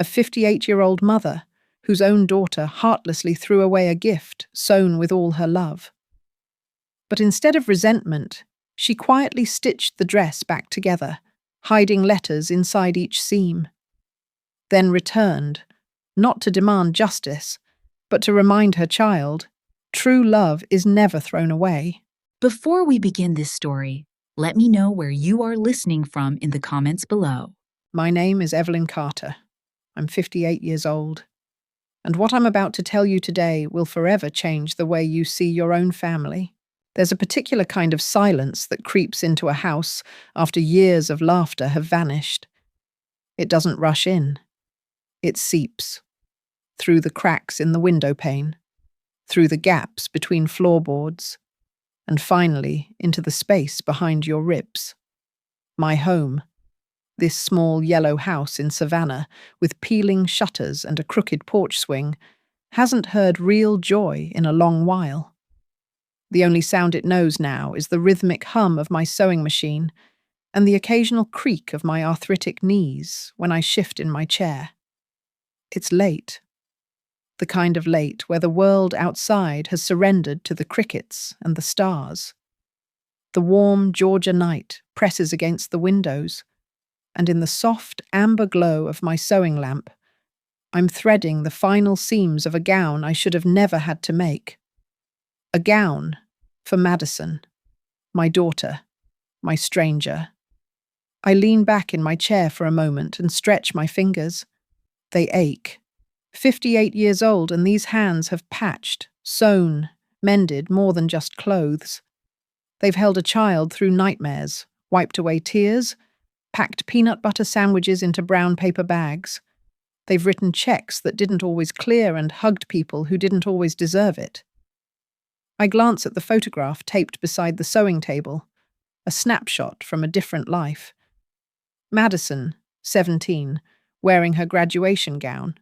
a 58-year-old mother whose own daughter heartlessly threw away a gift sewn with all her love. But instead of resentment, she quietly stitched the dress back together, hiding letters inside each seam. Then returned, not to demand justice, but to remind her child, true love is never thrown away. Before we begin this story, let me know where you are listening from in the comments below. My name is Evelyn Carter. I'm 58 years old. And what I'm about to tell you today will forever change the way you see your own family. There's a particular kind of silence that creeps into a house after years of laughter have vanished. It doesn't rush in. It seeps. Through the cracks in the window pane, through the gaps between floorboards, and finally into the space behind your ribs. My home. This small yellow house in Savannah, with peeling shutters and a crooked porch swing, hasn't heard real joy in a long while. The only sound it knows now is the rhythmic hum of my sewing machine and the occasional creak of my arthritic knees when I shift in my chair. It's late. The kind of late where the world outside has surrendered to the crickets and the stars. The warm Georgia night presses against the windows, and in the soft amber glow of my sewing lamp, I'm threading the final seams of a gown I should have never had to make. A gown for Madison, my daughter, my stranger. I lean back in my chair for a moment and stretch my fingers. They ache. 58 years old, and these hands have patched, sewn, mended more than just clothes. They've held a child through nightmares, wiped away tears, packed peanut butter sandwiches into brown paper bags. They've written checks that didn't always clear and hugged people who didn't always deserve it. I glance at the photograph taped beside the sewing table, a snapshot from a different life. Madison, 17, wearing her graduation gown.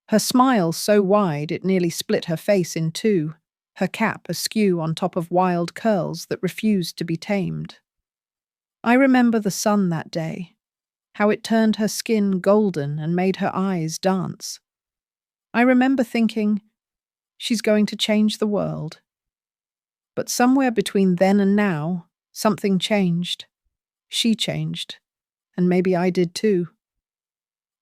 Her smile so wide it nearly split her face in two, her cap askew on top of wild curls that refused to be tamed. I remember the sun that day, how it turned her skin golden and made her eyes dance. I remember thinking, she's going to change the world. But somewhere between then and now, something changed. She changed, and maybe I did too.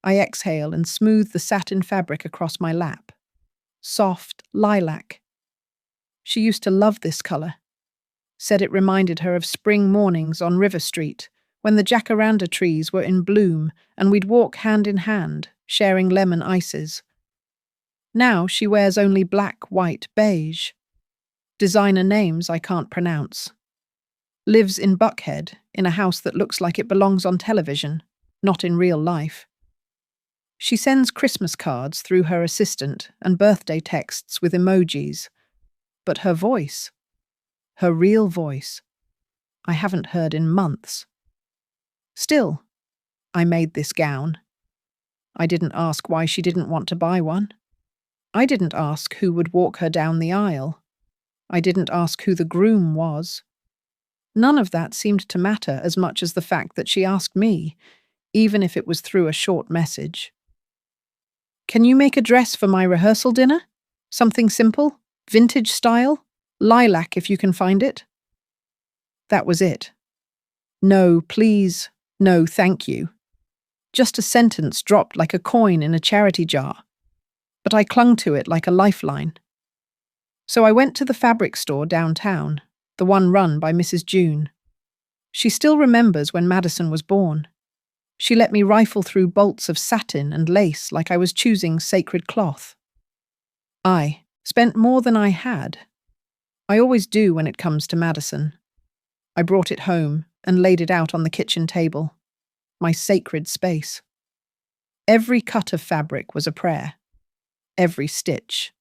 I exhale and smooth the satin fabric across my lap. Soft lilac. She used to love this color. Said it reminded her of spring mornings on River Street, when the jacaranda trees were in bloom and we'd walk hand in hand, sharing lemon ices. Now she wears only black, white, beige. Designer names I can't pronounce. Lives in Buckhead, in a house that looks like it belongs on television, not in real life. She sends Christmas cards through her assistant and birthday texts with emojis. But her voice, her real voice, I haven't heard in months. Still, I made this gown. I didn't ask why she didn't want to buy one. I didn't ask who would walk her down the aisle. I didn't ask who the groom was. None of that seemed to matter as much as the fact that she asked me, even if it was through a short message. Can you make a dress for my rehearsal dinner? Something simple, vintage style, lilac if you can find it? That was it. No, please, no, thank you. Just a sentence dropped like a coin in a charity jar. But I clung to it like a lifeline. So I went to the fabric store downtown, the one run by Mrs. June. She still remembers when Madison was born. She let me rifle through bolts of satin and lace like I was choosing sacred cloth. I spent more than I had. I always do when it comes to Madison. I brought it home and laid it out on the kitchen table, my sacred space. Every cut of fabric was a prayer. Every stitch,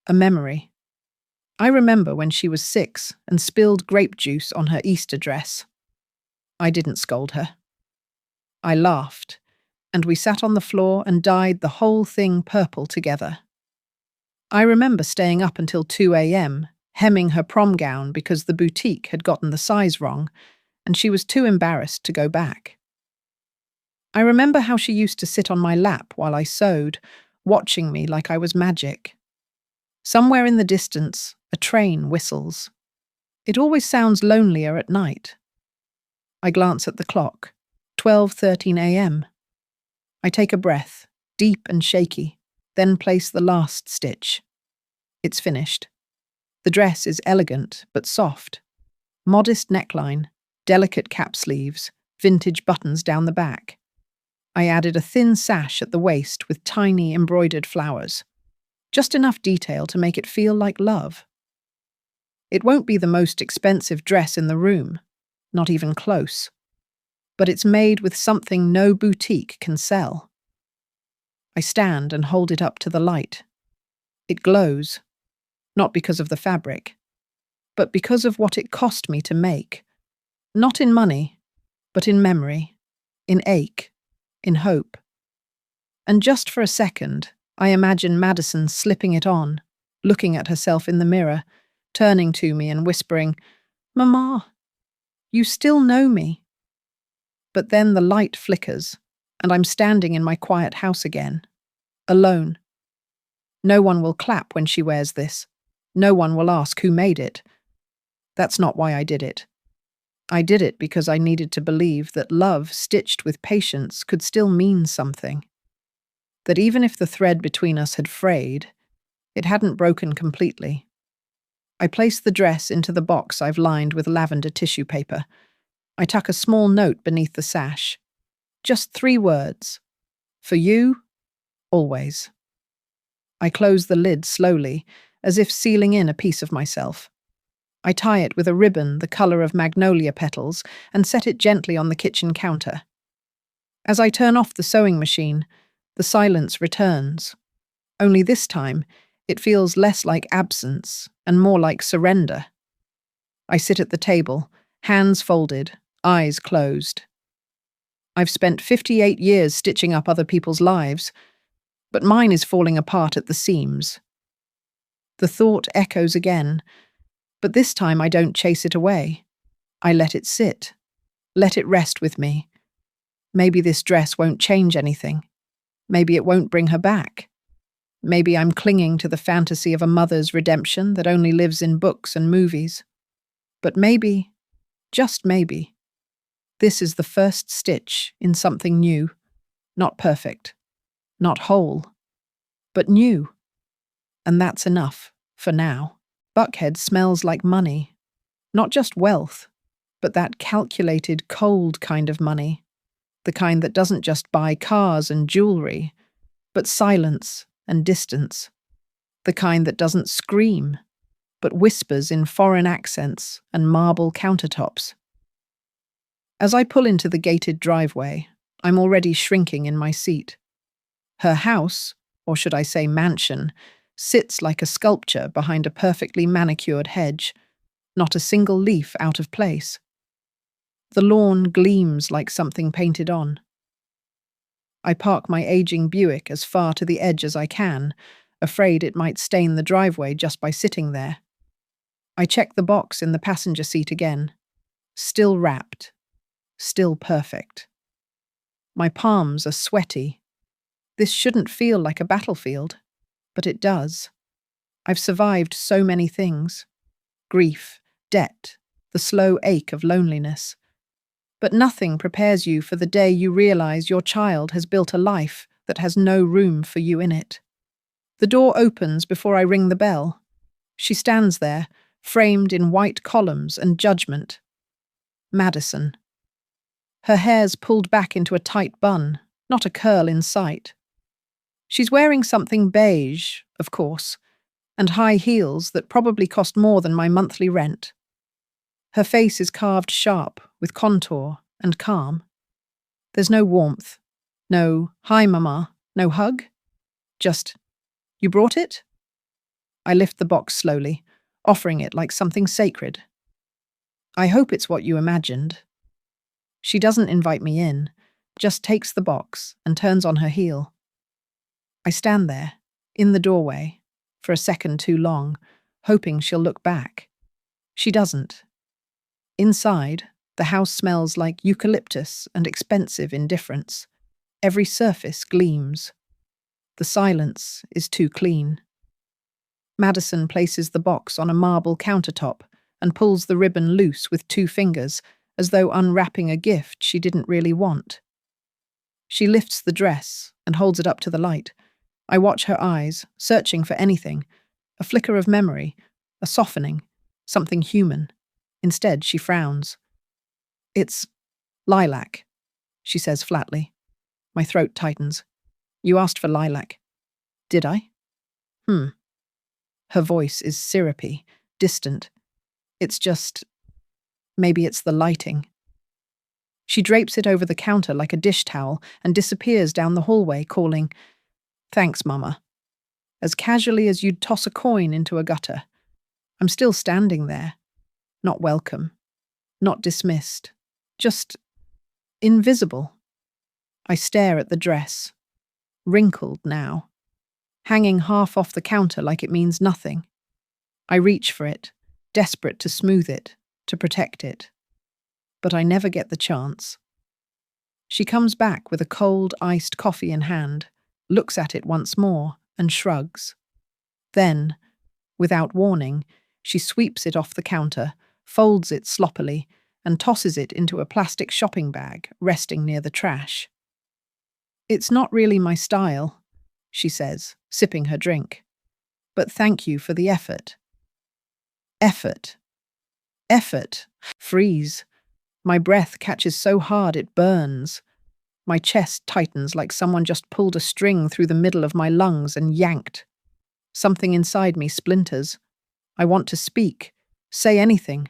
a memory. I remember when she was 6 and spilled grape juice on her Easter dress. I didn't scold her. I laughed, and we sat on the floor and dyed the whole thing purple together. I remember staying up until 2 a.m., hemming her prom gown because the boutique had gotten the size wrong, and she was too embarrassed to go back. I remember how she used to sit on my lap while I sewed, watching me like I was magic. Somewhere in the distance, a train whistles. It always sounds lonelier at night. I glance at the clock. 12:13 a.m. I take a breath, deep and shaky, then place the last stitch. It's finished. The dress is elegant but soft. Modest neckline, delicate cap sleeves, vintage buttons down the back. I added a thin sash at the waist with tiny embroidered flowers. Just enough detail to make it feel like love. It won't be the most expensive dress in the room, not even close. But it's made with something no boutique can sell. I stand and hold it up to the light. It glows, not because of the fabric, but because of what it cost me to make. Not in money, but in memory, in ache, in hope. And just for a second, I imagine Madison slipping it on, looking at herself in the mirror, turning to me and whispering, "Mama, you still know me." But then the light flickers, and I'm standing in my quiet house again, alone. No one will clap when she wears this. No one will ask who made it. That's not why I did it. I did it because I needed to believe that love stitched with patience could still mean something. That even if the thread between us had frayed, it hadn't broken completely. I place the dress into the box I've lined with lavender tissue paper. I tuck a small note beneath the sash. Just 3 words. For you, always. I close the lid slowly, as if sealing in a piece of myself. I tie it with a ribbon the color of magnolia petals and set it gently on the kitchen counter. As I turn off the sewing machine, the silence returns. Only this time, it feels less like absence and more like surrender. I sit at the table, hands folded, eyes closed. I've spent 58 years stitching up other people's lives, but mine is falling apart at the seams. The thought echoes again, but this time I don't chase it away. I let it sit, let it rest with me. Maybe this dress won't change anything. Maybe it won't bring her back. Maybe I'm clinging to the fantasy of a mother's redemption that only lives in books and movies. But maybe, just maybe, this is the first stitch in something new, not perfect, not whole, but new. And that's enough, for now. Buckhead smells like money. Not just wealth, but that calculated, cold kind of money. The kind that doesn't just buy cars and jewelry, but silence and distance. The kind that doesn't scream, but whispers in foreign accents and marble countertops. As I pull into the gated driveway, I'm already shrinking in my seat. Her house, or should I say mansion, sits like a sculpture behind a perfectly manicured hedge, not a single leaf out of place. The lawn gleams like something painted on. I park my aging Buick as far to the edge as I can, afraid it might stain the driveway just by sitting there. I check the box in the passenger seat again. Still wrapped. Still perfect. My palms are sweaty. This shouldn't feel like a battlefield, but it does. I've survived so many things. Grief, debt, the slow ache of loneliness. But nothing prepares you for the day you realize your child has built a life that has no room for you in it. The door opens before I ring the bell. She stands there, framed in white columns and judgment. Madison. Her hair's pulled back into a tight bun, not a curl in sight. She's wearing something beige, of course, and high heels that probably cost more than my monthly rent. Her face is carved sharp, with contour and calm. There's no warmth, no "Hi, Mama," no hug. Just, "You brought it?" I lift the box slowly, offering it like something sacred. "I hope it's what you imagined." She doesn't invite me in, just takes the box and turns on her heel. I stand there, in the doorway, for a second too long, hoping she'll look back. She doesn't. Inside, the house smells like eucalyptus and expensive indifference. Every surface gleams. The silence is too clean. Madison places the box on a marble countertop and pulls the ribbon loose with 2 fingers, as though unwrapping a gift she didn't really want. She lifts the dress and holds it up to the light. I watch her eyes, searching for anything, a flicker of memory, a softening, something human. Instead, she frowns. "It's lilac," she says flatly. My throat tightens. "You asked for lilac." "Did I?" "Hmm." Her voice is syrupy, distant. "It's just... maybe it's the lighting." She drapes it over the counter like a dish towel and disappears down the hallway, calling, "Thanks, Mama," as casually as you'd toss a coin into a gutter. I'm still standing there, not welcome, not dismissed, just invisible. I stare at the dress, wrinkled now, hanging half off the counter like it means nothing. I reach for it, desperate to smooth it, to protect it. But I never get the chance. She comes back with a cold, iced coffee in hand, looks at it once more, and shrugs. Then, without warning, she sweeps it off the counter, folds it sloppily, and tosses it into a plastic shopping bag resting near the trash. "It's not really my style," she says, sipping her drink. "But thank you for the effort." Effort. Effort. Freeze. My breath catches so hard it burns. My chest tightens like someone just pulled a string through the middle of my lungs and yanked. Something inside me splinters. I want to speak, say anything,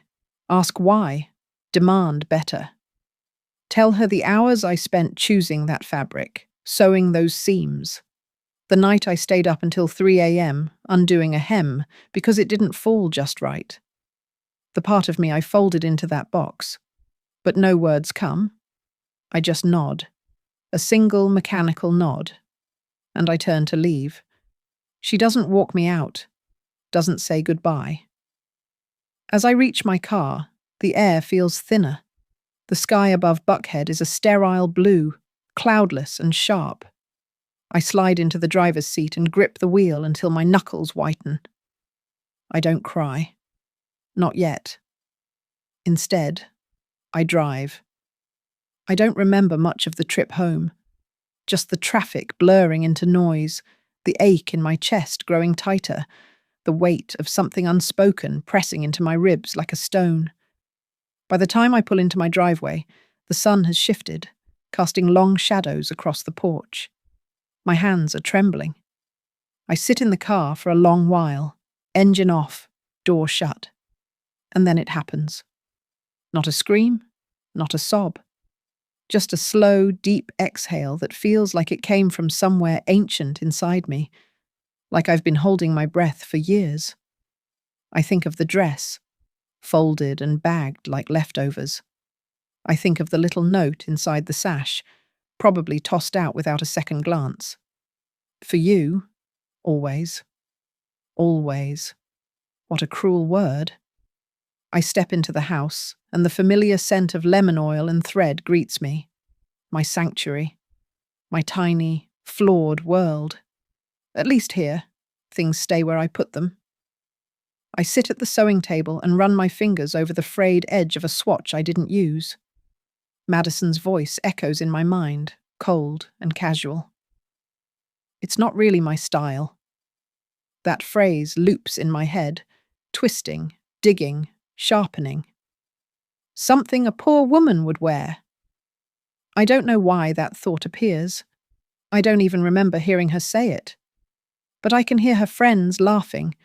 ask why, demand better. Tell her the hours I spent choosing that fabric, sewing those seams. The night I stayed up until 3 a.m., undoing a hem, because it didn't fall just right. The part of me I folded into that box. But no words come. I just nod. A single mechanical nod. And I turn to leave. She doesn't walk me out, doesn't say goodbye. As I reach my car, the air feels thinner. The sky above Buckhead is a sterile blue, cloudless and sharp. I slide into the driver's seat and grip the wheel until my knuckles whiten. I don't cry. Not yet. Instead, I drive. I don't remember much of the trip home. Just the traffic blurring into noise, the ache in my chest growing tighter, the weight of something unspoken pressing into my ribs like a stone. By the time I pull into my driveway, the sun has shifted, casting long shadows across the porch. My hands are trembling. I sit in the car for a long while, engine off, door shut. And then it happens. Not a scream, not a sob. Just a slow, deep exhale that feels like it came from somewhere ancient inside me, like I've been holding my breath for years. I think of the dress, folded and bagged like leftovers. I think of the little note inside the sash, probably tossed out without a second glance. For you, always. Always. What a cruel word. I step into the house, and the familiar scent of lemon oil and thread greets me. My sanctuary. My tiny, flawed world. At least here, things stay where I put them. I sit at the sewing table and run my fingers over the frayed edge of a swatch I didn't use. Madison's voice echoes in my mind, cold and casual. "It's not really my style." That phrase loops in my head, twisting, digging, sharpening. Something a poor woman would wear. I don't know why that thought appears. I don't even remember hearing her say it. But I can hear her friends laughing,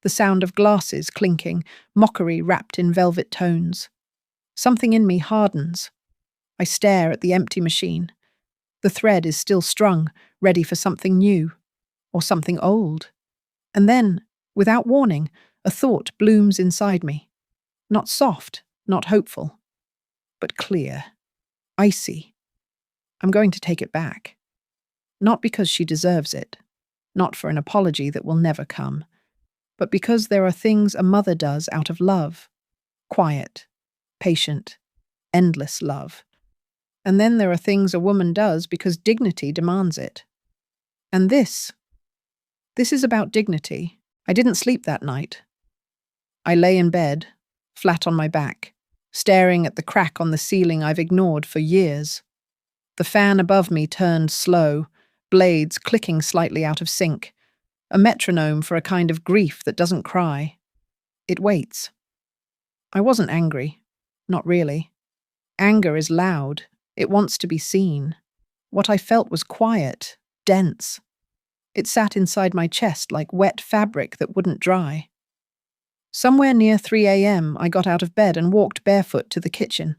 the sound of glasses clinking, mockery wrapped in velvet tones. Something in me hardens. I stare at the empty machine. The thread is still strung, ready for something new, or something old. And then, without warning, a thought blooms inside me. Not soft, not hopeful, but clear, icy. I'm going to take it back. Not because she deserves it, not for an apology that will never come, but because there are things a mother does out of love. Quiet, patient, endless love. And then there are things a woman does because dignity demands it. And this is about dignity. I didn't sleep that night. I lay in bed, flat on my back, staring at the crack on the ceiling I've ignored for years. The fan above me turned slow, blades clicking slightly out of sync, a metronome for a kind of grief that doesn't cry. It waits. I wasn't angry. Not really. Anger is loud. It wants to be seen. What I felt was quiet, dense. It sat inside my chest like wet fabric that wouldn't dry. Somewhere near 3 a.m., I got out of bed and walked barefoot to the kitchen.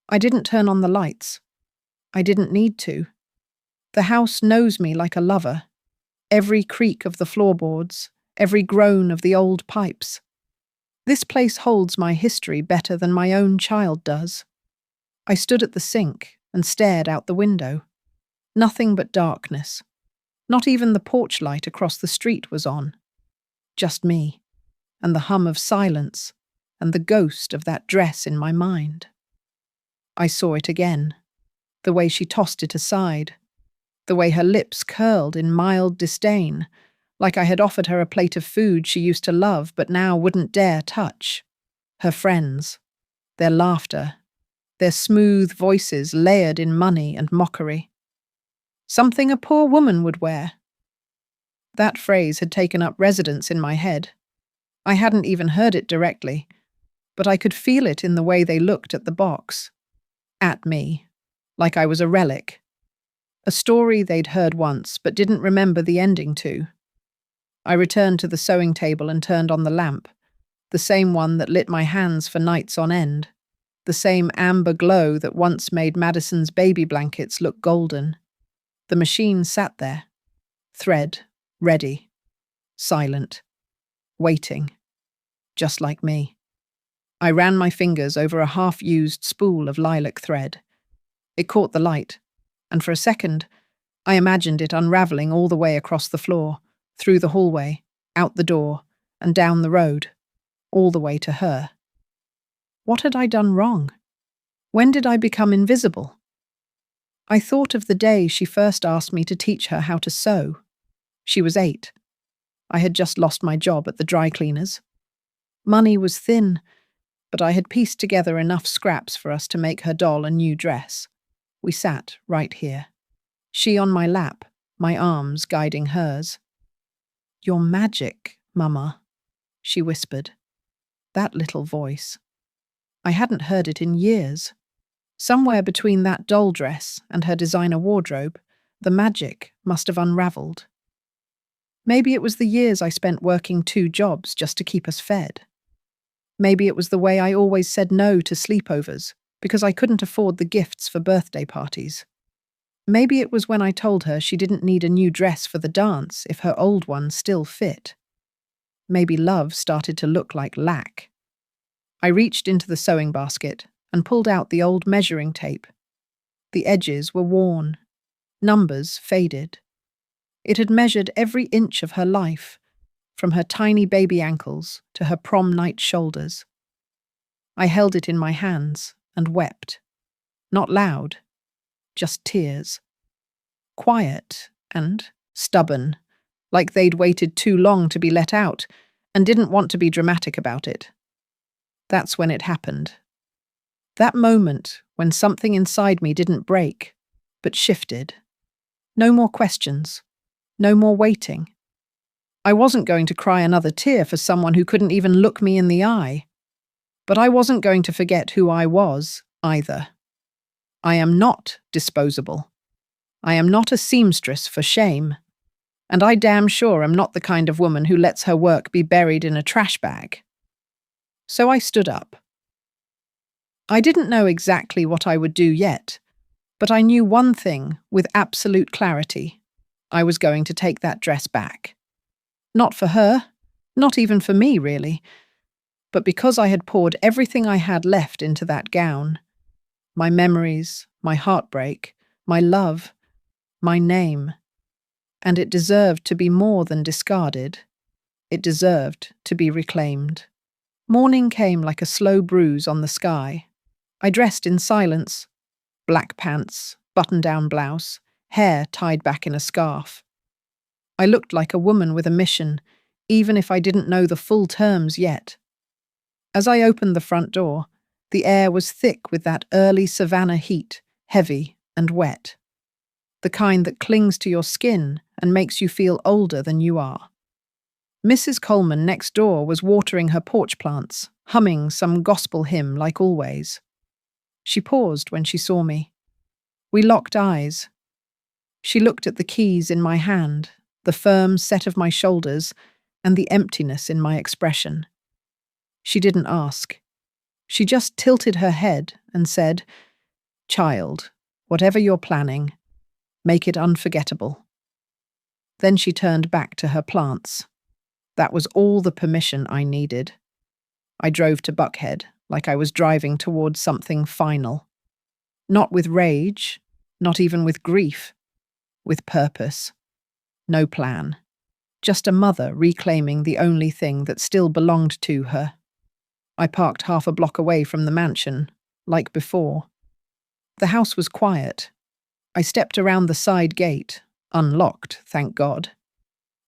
I didn't turn on the lights. I didn't need to. The house knows me like a lover. Every creak of the floorboards, every groan of the old pipes. This place holds my history better than my own child does. I stood at the sink and stared out the window. Nothing but darkness. Not even the porch light across the street was on. Just me, and the hum of silence, and the ghost of that dress in my mind. I saw it again, the way she tossed it aside, the way her lips curled in mild disdain, like I had offered her a plate of food she used to love but now wouldn't dare touch. Her friends, their laughter, their smooth voices layered in money and mockery. Something a poor woman would wear. That phrase had taken up residence in my head. I hadn't even heard it directly, but I could feel it in the way they looked at the box. At me, like I was a relic. A story they'd heard once but didn't remember the ending to. I returned to the sewing table and turned on the lamp, the same one that lit my hands for nights on end, the same amber glow that once made Madison's baby blankets look golden. The machine sat there, thread, ready, silent, waiting, just like me. I ran my fingers over a half-used spool of lilac thread. It caught the light, and for a second, I imagined it unraveling all the way across the floor, through the hallway, out the door, and down the road, all the way to her. What had I done wrong? When did I become invisible? I thought of the day she first asked me to teach her how to sew. She was 8. I had just lost my job at the dry cleaners. Money was thin, but I had pieced together enough scraps for us to make her doll a new dress. We sat right here. She on my lap, my arms guiding hers. "You're magic, Mama," she whispered. That little voice. I hadn't heard it in years. Somewhere between that doll dress and her designer wardrobe, the magic must have unraveled. Maybe it was the years I spent working 2 jobs just to keep us fed. Maybe it was the way I always said no to sleepovers because I couldn't afford the gifts for birthday parties. Maybe it was when I told her she didn't need a new dress for the dance if her old one still fit. Maybe love started to look like lack. I reached into the sewing basket and pulled out the old measuring tape. The edges were worn, numbers faded. It had measured every inch of her life, from her tiny baby ankles to her prom night shoulders. I held it in my hands and wept. Not loud, just tears. Quiet and stubborn, like they'd waited too long to be let out and didn't want to be dramatic about it. That's when it happened. That moment when something inside me didn't break, but shifted. No more questions. No more waiting. I wasn't going to cry another tear for someone who couldn't even look me in the eye. But I wasn't going to forget who I was, either. I am not disposable. I am not a seamstress for shame. And I damn sure am not the kind of woman who lets her work be buried in a trash bag. So I stood up. I didn't know exactly what I would do yet, but I knew one thing with absolute clarity. I was going to take that dress back. Not for her, not even for me, really, but because I had poured everything I had left into that gown. My memories, my heartbreak, my love, my name. And it deserved to be more than discarded. It deserved to be reclaimed. Morning came like a slow bruise on the sky. I dressed in silence, Black pants, button-down blouse, hair tied back in a scarf. I looked like a woman with a mission, even if I didn't know the full terms yet. As I opened the front door, the air was thick with that early savannah heat, heavy and wet. The kind that clings to your skin and makes you feel older than you are. Mrs. Coleman next door was watering her porch plants, humming some gospel hymn like always. She paused when she saw me. We locked eyes. She looked at the keys in my hand, the firm set of my shoulders, and the emptiness in my expression. She didn't ask. She just tilted her head and said, "Child, whatever you're planning, make it unforgettable." Then she turned back to her plants. That was all the permission I needed. I drove to Buckhead like I was driving towards something final. Not with rage, not even with grief. With purpose. No plan. Just a mother reclaiming the only thing that still belonged to her. I parked half a block away from the mansion, like before. The house was quiet. I stepped around the side gate, unlocked, thank God,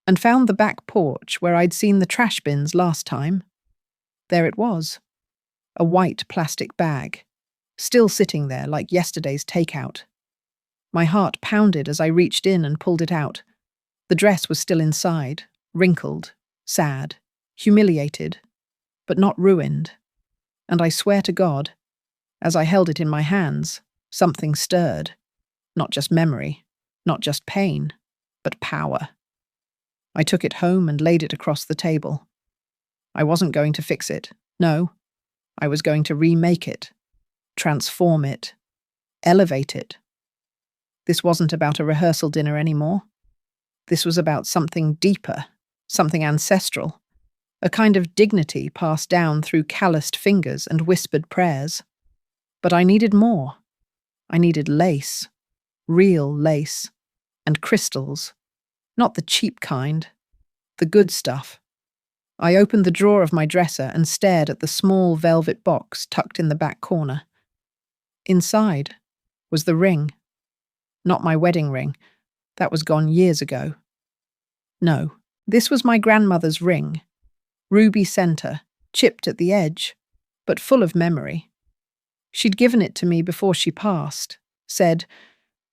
and found the back porch where I'd seen the trash bins last time. There it was. A white plastic bag, still sitting there like yesterday's takeout. My heart pounded as I reached in and pulled it out. The dress was still inside, wrinkled, sad, humiliated, but not ruined. And I swear to God, as I held it in my hands, something stirred. Not just memory, not just pain, but power. I took it home and laid it across the table. I wasn't going to fix it, no. I was going to remake it, transform it, elevate it. This wasn't about a rehearsal dinner anymore. This was about something deeper, something ancestral, a kind of dignity passed down through calloused fingers and whispered prayers. But I needed more. I needed lace, real lace, and crystals, not the cheap kind, the good stuff. I opened the drawer of my dresser and stared at the small velvet box tucked in the back corner. Inside was the ring. Not my wedding ring. That was gone years ago. No, this was my grandmother's ring. Ruby center, chipped at the edge, but full of memory. She'd given it to me before she passed, said,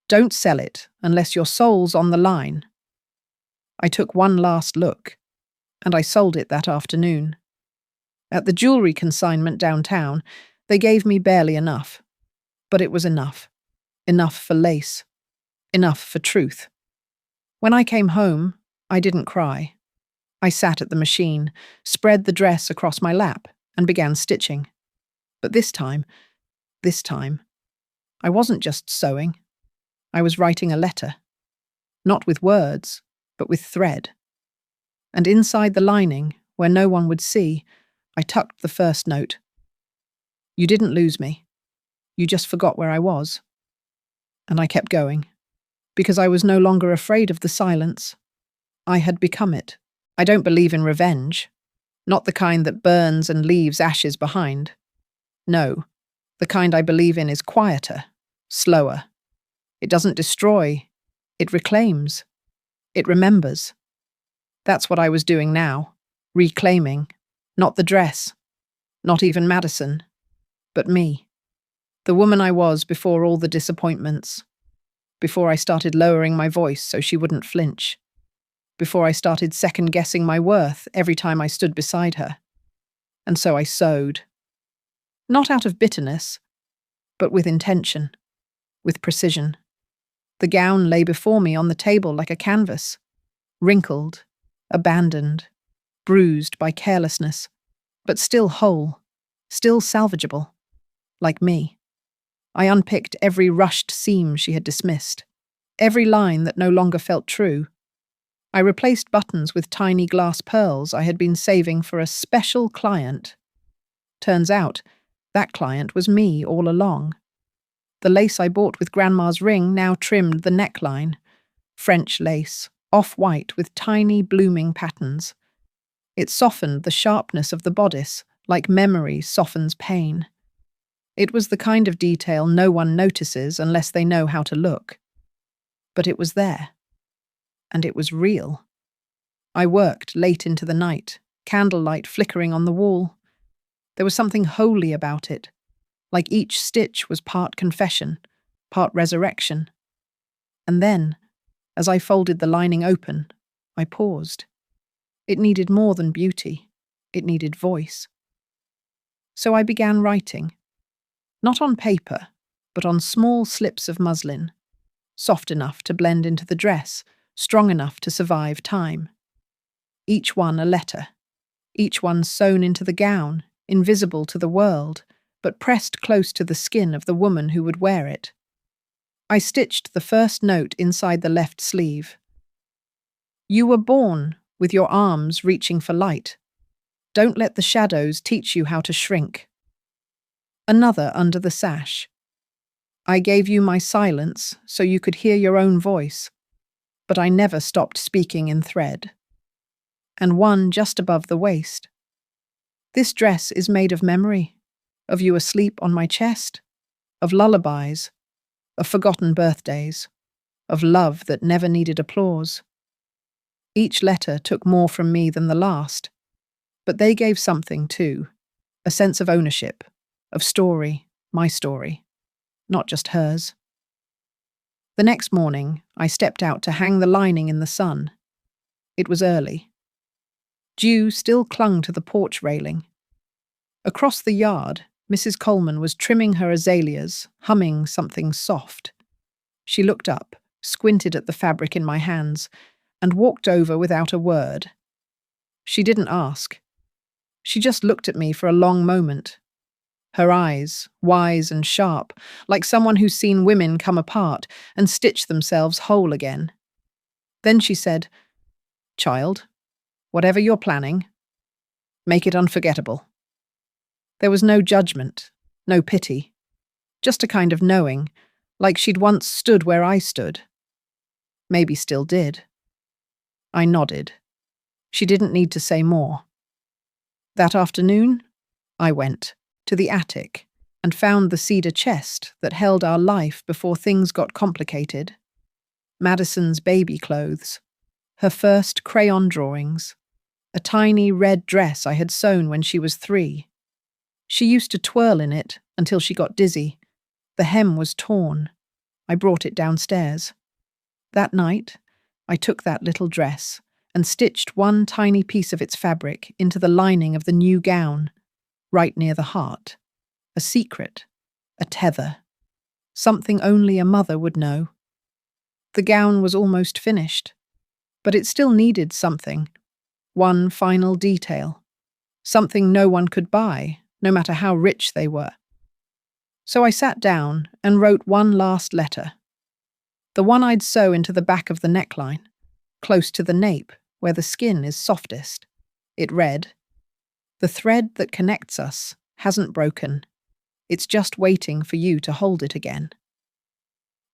"Don't sell it unless your soul's on the line." I took one last look, and I sold it that afternoon. At the jewelry consignment downtown, they gave me barely enough. But it was enough. Enough for lace. Enough for truth. When I came home, I didn't cry. I sat at the machine, spread the dress across my lap, and began stitching. But this time, I wasn't just sewing. I was writing a letter. Not with words, but with thread. And inside the lining, where no one would see, I tucked the first note. "You didn't lose me. You just forgot where I was." And I kept going, because I was no longer afraid of the silence. I had become it. I don't believe in revenge. Not the kind that burns and leaves ashes behind. No, the kind I believe in is quieter, slower. It doesn't destroy. It reclaims. It remembers. That's what I was doing now, reclaiming. Not the dress. Not even Madison. But me. The woman I was before all the disappointments. Before I started lowering my voice so she wouldn't flinch. Before I started second-guessing my worth every time I stood beside her. And so I sewed. Not out of bitterness, but with intention, with precision. The gown lay before me on the table like a canvas, wrinkled, abandoned, bruised by carelessness, but still whole, still salvageable, like me. I unpicked every rushed seam she had dismissed, every line that no longer felt true. I replaced buttons with tiny glass pearls I had been saving for a special client. Turns out, that client was me all along. The lace I bought with Grandma's ring now trimmed the neckline. French lace, off-white with tiny blooming patterns. It softened the sharpness of the bodice, like memory softens pain. It was the kind of detail no one notices unless they know how to look. But it was there. And it was real. I worked late into the night, candlelight flickering on the wall. There was something holy about it, like each stitch was part confession, part resurrection. And then, as I folded the lining open, I paused. It needed more than beauty. It needed voice. So I began writing. Not on paper, but on small slips of muslin, soft enough to blend into the dress, strong enough to survive time. Each one a letter, each one sewn into the gown, invisible to the world, but pressed close to the skin of the woman who would wear it. I stitched the first note inside the left sleeve. You were born with your arms reaching for light. Don't let the shadows teach you how to shrink. Another under the sash. I gave you my silence so you could hear your own voice, but I never stopped speaking in thread. And one just above the waist. This dress is made of memory, of you asleep on my chest, of lullabies, of forgotten birthdays, of love that never needed applause. Each letter took more from me than the last, but they gave something too, a sense of ownership, of story, my story, not just hers. The next morning, I stepped out to hang the lining in the sun. It was early. Dew still clung to the porch railing. Across the yard, Mrs. Coleman was trimming her azaleas, humming something soft. She looked up, squinted at the fabric in my hands, and walked over without a word. She didn't ask. She just looked at me for a long moment. Her eyes, wise and sharp, like someone who's seen women come apart and stitch themselves whole again. Then she said, "Child, whatever you're planning, make it unforgettable." There was no judgment, no pity, just a kind of knowing, like she'd once stood where I stood. Maybe still did. I nodded. She didn't need to say more. That afternoon, I went to the attic and found the cedar chest that held our life before things got complicated. Madison's baby clothes, her first crayon drawings, a tiny red dress I had sewn when she was 3. She used to twirl in it until she got dizzy. The hem was torn. I brought it downstairs. That night, I took that little dress and stitched one tiny piece of its fabric into the lining of the new gown, right near the heart. A secret, a tether, something only a mother would know. The gown was almost finished, but it still needed something, one final detail, something no one could buy, no matter how rich they were. So I sat down and wrote one last letter, the one I'd sew into the back of the neckline, close to the nape, where the skin is softest. It read, "The thread that connects us hasn't broken. It's just waiting for you to hold it again."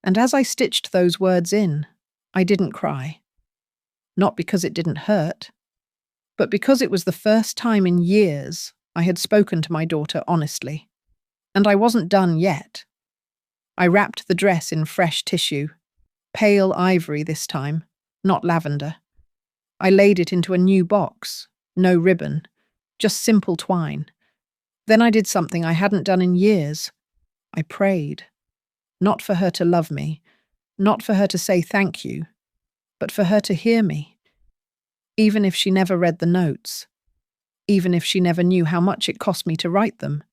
And as I stitched those words in, I didn't cry. Not because it didn't hurt, but because it was the first time in years I had spoken to my daughter honestly. And I wasn't done yet. I wrapped the dress in fresh tissue, pale ivory this time, not lavender. I laid it into a new box, no ribbon, just simple twine. Then I did something I hadn't done in years. I prayed. Not for her to love me, not for her to say thank you, but for her to hear me. Even if she never read the notes, even if she never knew how much it cost me to write them,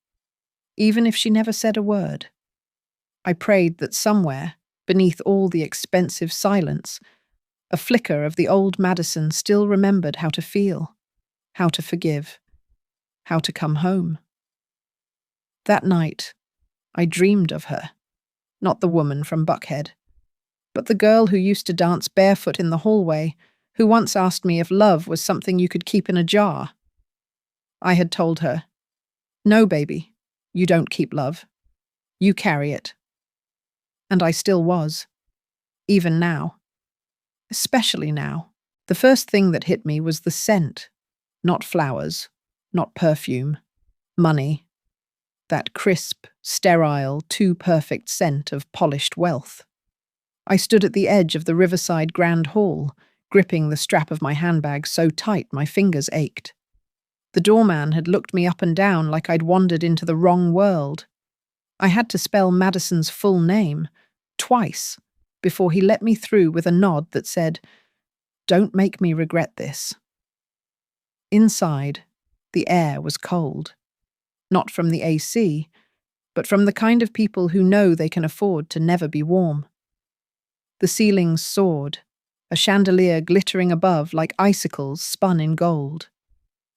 even if she never said a word. I prayed that somewhere, beneath all the expensive silence, a flicker of the old Madison still remembered how to feel, how to forgive, how to come home. That night, I dreamed of her, not the woman from Buckhead, but the girl who used to dance barefoot in the hallway, who once asked me if love was something you could keep in a jar. I had told her, "No, baby, you don't keep love. You carry it." And I still was, even now. Especially now. The first thing that hit me was the scent. Not flowers, not perfume, money. that crisp, sterile, too perfect scent of polished wealth. I stood at the edge of the riverside grand hall, gripping the strap of my handbag so tight my fingers ached. The doorman had looked me up and down like I'd wandered into the wrong world. I had to spell Madison's full name, twice, before he let me through with a nod that said, "Don't make me regret this." Inside, the air was cold. Not from the AC, but from the kind of people who know they can afford to never be warm. The ceilings soared, a chandelier glittering above like icicles spun in gold.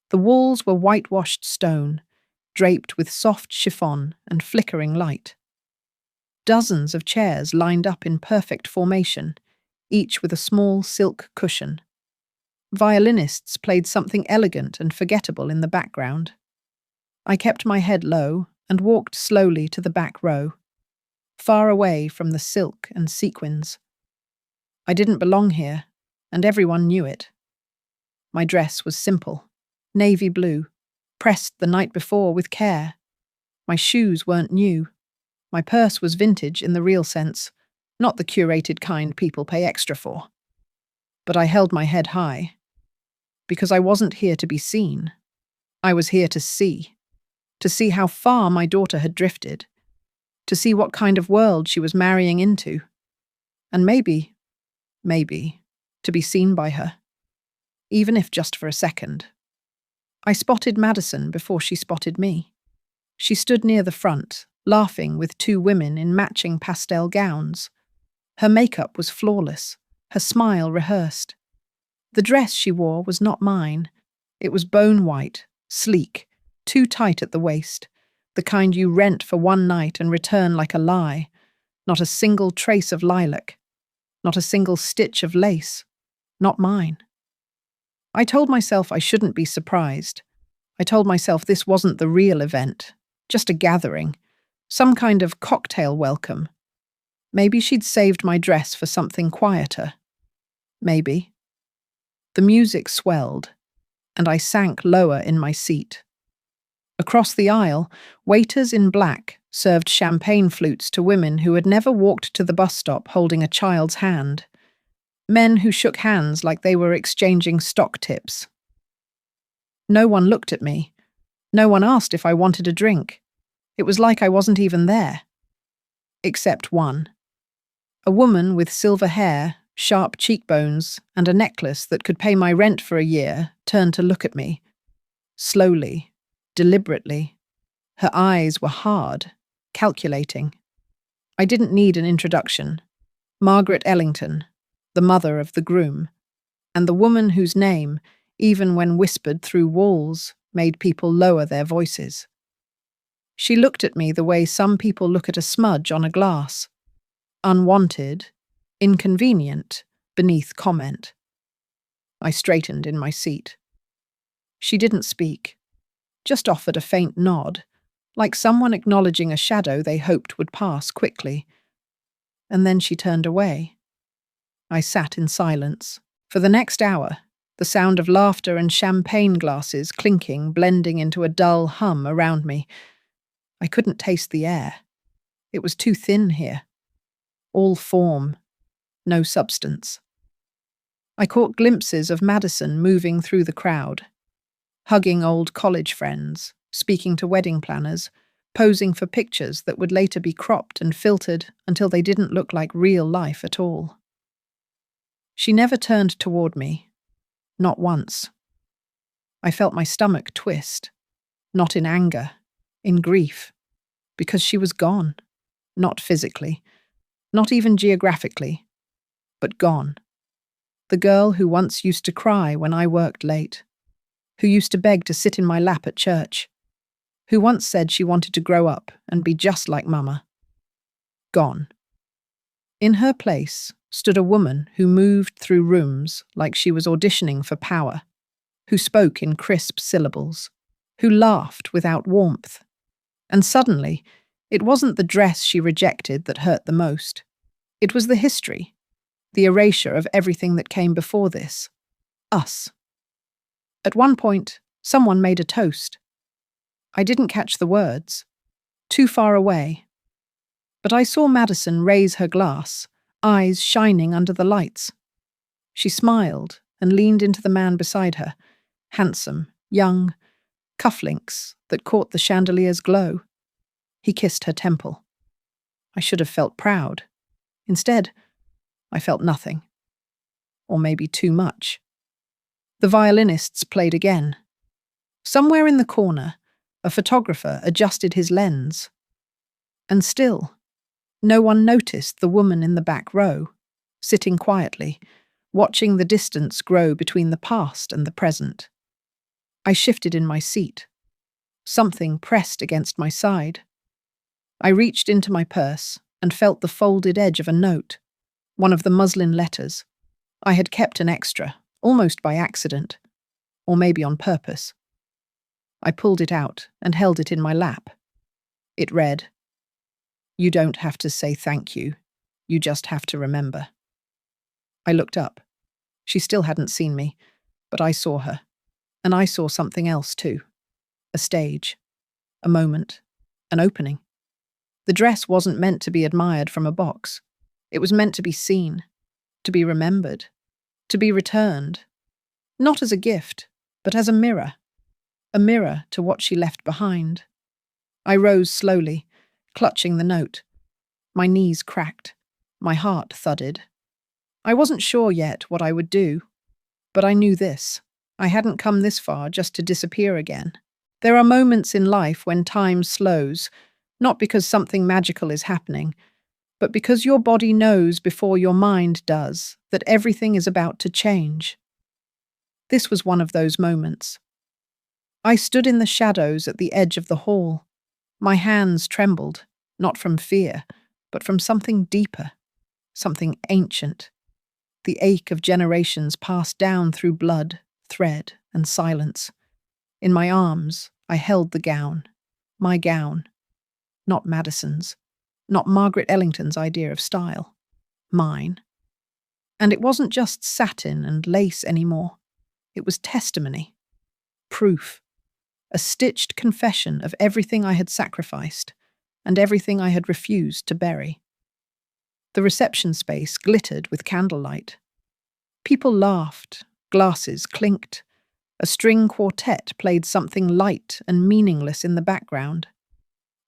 The walls were whitewashed stone, draped with soft chiffon and flickering light. Dozens of chairs lined up in perfect formation, each with a small silk cushion. Violinists played something elegant and forgettable in the background. I kept my head low and walked slowly to the back row, far away from the silk and sequins. I didn't belong here, and everyone knew it. My dress was simple, navy blue, pressed the night before with care. My shoes weren't new. My purse was vintage in the real sense, not the curated kind people pay extra for. But I held my head high, because I wasn't here to be seen. I was here to see how far my daughter had drifted, to see what kind of world she was marrying into, and maybe, to be seen by her, even if just for a second. I spotted Madison before she spotted me. She stood near the front, laughing with two women in matching pastel gowns. Her makeup was flawless, her smile rehearsed. The dress she wore was not mine. It was bone white, sleek, too tight at the waist, the kind you rent for one night and return like a lie. Not a single trace of lilac, not a single stitch of lace, not mine. I told myself I shouldn't be surprised. I told myself this wasn't the real event, just a gathering, some kind of cocktail welcome. Maybe she'd saved my dress for something quieter. Maybe. The music swelled, and I sank lower in my seat. Across the aisle, waiters in black served champagne flutes to women who had never walked to the bus stop holding a child's hand. Men who shook hands like they were exchanging stock tips. No one looked at me. No one asked if I wanted a drink. It was like I wasn't even there. Except one. A woman with silver hair, sharp cheekbones, and a necklace that could pay my rent for a year turned to look at me. Slowly, deliberately. Her eyes were hard, calculating. I didn't need an introduction. Margaret Ellington, the mother of the groom, and the woman whose name, even when whispered through walls, made people lower their voices. She looked at me the way some people look at a smudge on a glass. Unwanted, inconvenient, beneath comment. I straightened in my seat. She didn't speak, just offered a faint nod, like someone acknowledging a shadow they hoped would pass quickly. And then she turned away. I sat in silence. For the next hour, the sound of laughter and champagne glasses clinking blending into a dull hum around me. I couldn't taste the air. It was too thin here. All form, no substance. I caught glimpses of Madison moving through the crowd, hugging old college friends, speaking to wedding planners, posing for pictures that would later be cropped and filtered until they didn't look like real life at all. She never turned toward me, not once. I felt my stomach twist, not in anger, in grief, because she was gone, not physically, not even geographically, but gone. The girl who once used to cry when I worked late, who used to beg to sit in my lap at church, who once said she wanted to grow up and be just like Mama. Gone. In her place stood a woman who moved through rooms like she was auditioning for power, who spoke in crisp syllables, who laughed without warmth. And suddenly, it wasn't the dress she rejected that hurt the most. It was the history, the erasure of everything that came before this. Us. At one point, someone made a toast. I didn't catch the words, too far away. But I saw Madison raise her glass, eyes shining under the lights. She smiled and leaned into the man beside her, handsome, young, cufflinks that caught the chandelier's glow. He kissed her temple. I should have felt proud. Instead, I felt nothing. Or maybe too much. The violinists played again. Somewhere in the corner, a photographer adjusted his lens. And still, no one noticed the woman in the back row, sitting quietly, watching the distance grow between the past and the present. I shifted in my seat. Something pressed against my side. I reached into my purse and felt the folded edge of a note, one of the muslin letters. I had kept an extra, almost by accident, or maybe on purpose. I pulled it out and held it in my lap. It read, "You don't have to say thank you. You just have to remember." I looked up. She still hadn't seen me, but I saw her. And I saw something else too. A stage. A moment. An opening. The dress wasn't meant to be admired from a box. It was meant to be seen, to be remembered, to be returned. Not as a gift, but as a mirror to what she left behind. I rose slowly, clutching the note. My knees cracked. My heart thudded. I wasn't sure yet what I would do, but I knew this. I hadn't come this far just to disappear again. There are moments in life when time slows, not because something magical is happening, but because your body knows before your mind does that everything is about to change. This was one of those moments. I stood in the shadows at the edge of the hall. My hands trembled, not from fear, but from something deeper, something ancient. The ache of generations passed down through blood, thread, and silence. In my arms, I held the gown. My gown. Not Madison's. Not Margaret Ellington's idea of style. Mine. And it wasn't just satin and lace anymore. It was testimony. Proof. A stitched confession of everything I had sacrificed and everything I had refused to bury. The reception space glittered with candlelight. People laughed, glasses clinked. A string quartet played something light and meaningless in the background.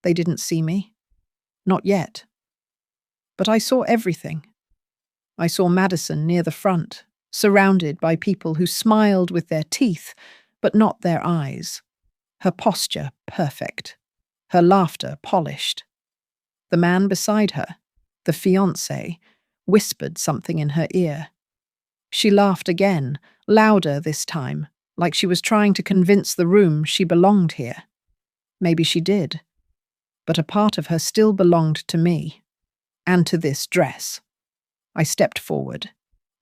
They didn't see me. Not yet. But I saw everything. I saw Madison near the front, surrounded by people who smiled with their teeth, but not their eyes. Her posture perfect. Her laughter polished. The man beside her, the fiancé, whispered something in her ear. She laughed again, louder this time, like she was trying to convince the room she belonged here. Maybe she did. But a part of her still belonged to me, and to this dress. I stepped forward.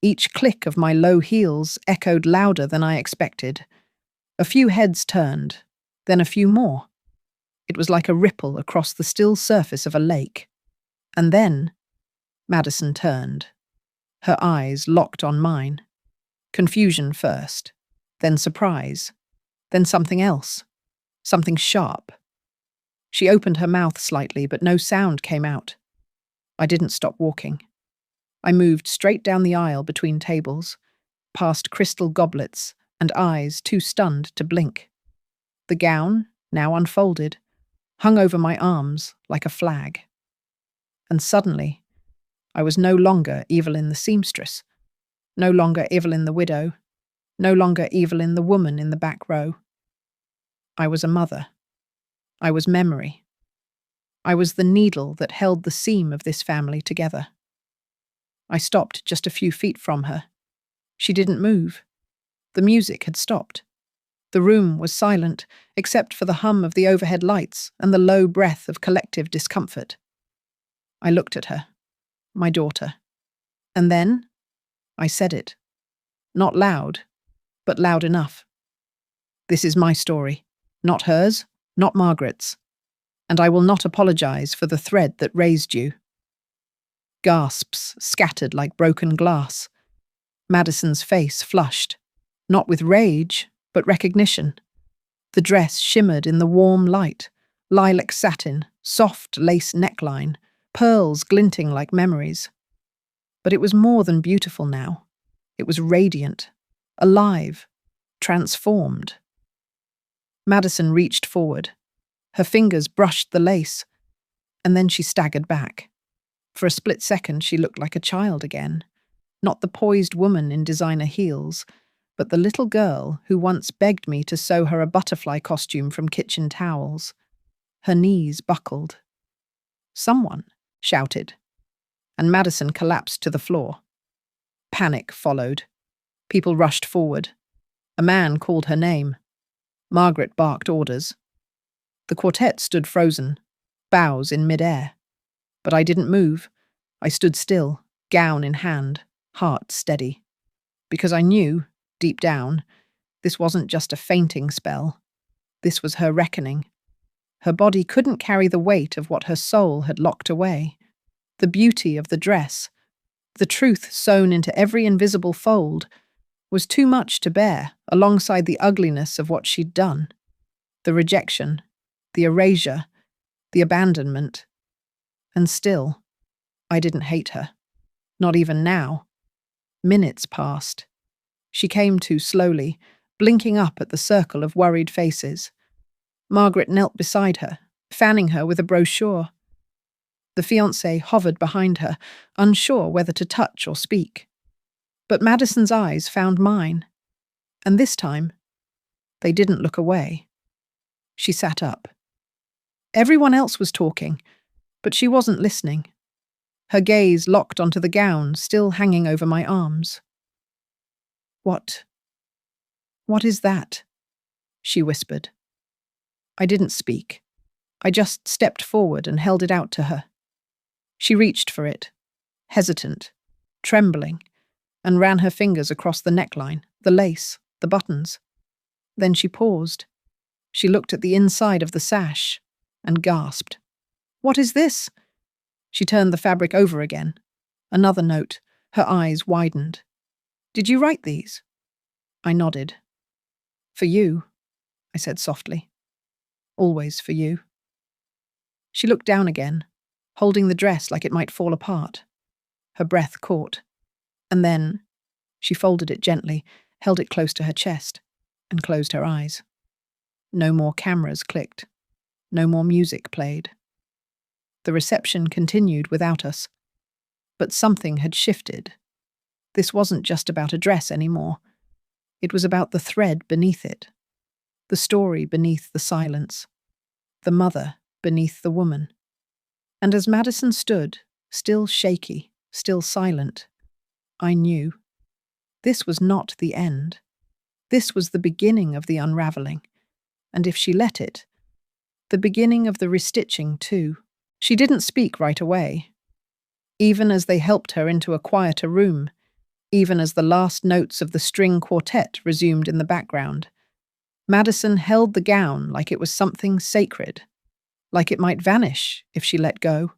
Each click of my low heels echoed louder than I expected. A few heads turned, then a few more. It was like a ripple across the still surface of a lake. And then, Madison turned. Her eyes locked on mine. Confusion first, then surprise, then something else, something sharp. She opened her mouth slightly, but no sound came out. I didn't stop walking. I moved straight down the aisle between tables, past crystal goblets and eyes too stunned to blink. The gown, now unfolded, hung over my arms like a flag. And suddenly, I was no longer Evelyn the seamstress, no longer Evelyn the widow, no longer Evelyn the woman in the back row. I was a mother. I was memory. I was the needle that held the seam of this family together. I stopped just a few feet from her. She didn't move. The music had stopped. The room was silent, except for the hum of the overhead lights and the low breath of collective discomfort. I looked at her, my daughter. And then, I said it. Not loud, but loud enough. This is my story, not hers, not Margaret's. And I will not apologize for the thread that raised you. Gasps scattered like broken glass. Madison's face flushed, not with rage, but recognition. The dress shimmered in the warm light, lilac satin, soft lace neckline, pearls glinting like memories. But it was more than beautiful now. It was radiant, alive, transformed. Madison reached forward. Her fingers brushed the lace, and then she staggered back. For a split second, she looked like a child again. Not the poised woman in designer heels, but the little girl who once begged me to sew her a butterfly costume from kitchen towels. Her knees buckled. "Someone!" shouted, and Madison collapsed to the floor. Panic followed. People rushed forward. A man called her name. Margaret barked orders. The quartet stood frozen, bows in midair. But I didn't move. I stood still, gown in hand, heart steady. Because I knew, deep down, this wasn't just a fainting spell. This was her reckoning. Her body couldn't carry the weight of what her soul had locked away. The beauty of the dress, the truth sewn into every invisible fold, was too much to bear alongside the ugliness of what she'd done. The rejection, the erasure, the abandonment. And still, I didn't hate her. Not even now. Minutes passed. She came to slowly, blinking up at the circle of worried faces. Margaret knelt beside her, fanning her with a brochure. The fiancé hovered behind her, unsure whether to touch or speak. But Madison's eyes found mine. And this time, they didn't look away. She sat up. Everyone else was talking, but she wasn't listening. Her gaze locked onto the gown still hanging over my arms. What is that?" she whispered. I didn't speak. I just stepped forward and held it out to her. She reached for it, hesitant, trembling, and ran her fingers across the neckline, the lace, the buttons. Then she paused. She looked at the inside of the sash and gasped. "What is this?" She turned the fabric over again. Another note. Her eyes widened. "Did you write these?" I nodded. "For you," I said softly. "Always for you." She looked down again, holding the dress like it might fall apart. Her breath caught. And then she folded it gently, held it close to her chest, and closed her eyes. No more cameras clicked. No more music played. The reception continued without us. But something had shifted. This wasn't just about a dress anymore. It was about the thread beneath it. The story beneath the silence. The mother beneath the woman. And as Madison stood, still shaky, still silent, I knew. This was not the end. This was the beginning of the unraveling. And if she let it, the beginning of the restitching too. She didn't speak right away. Even as they helped her into a quieter room, even as the last notes of the string quartet resumed in the background, Madison held the gown like it was something sacred, like it might vanish if she let go.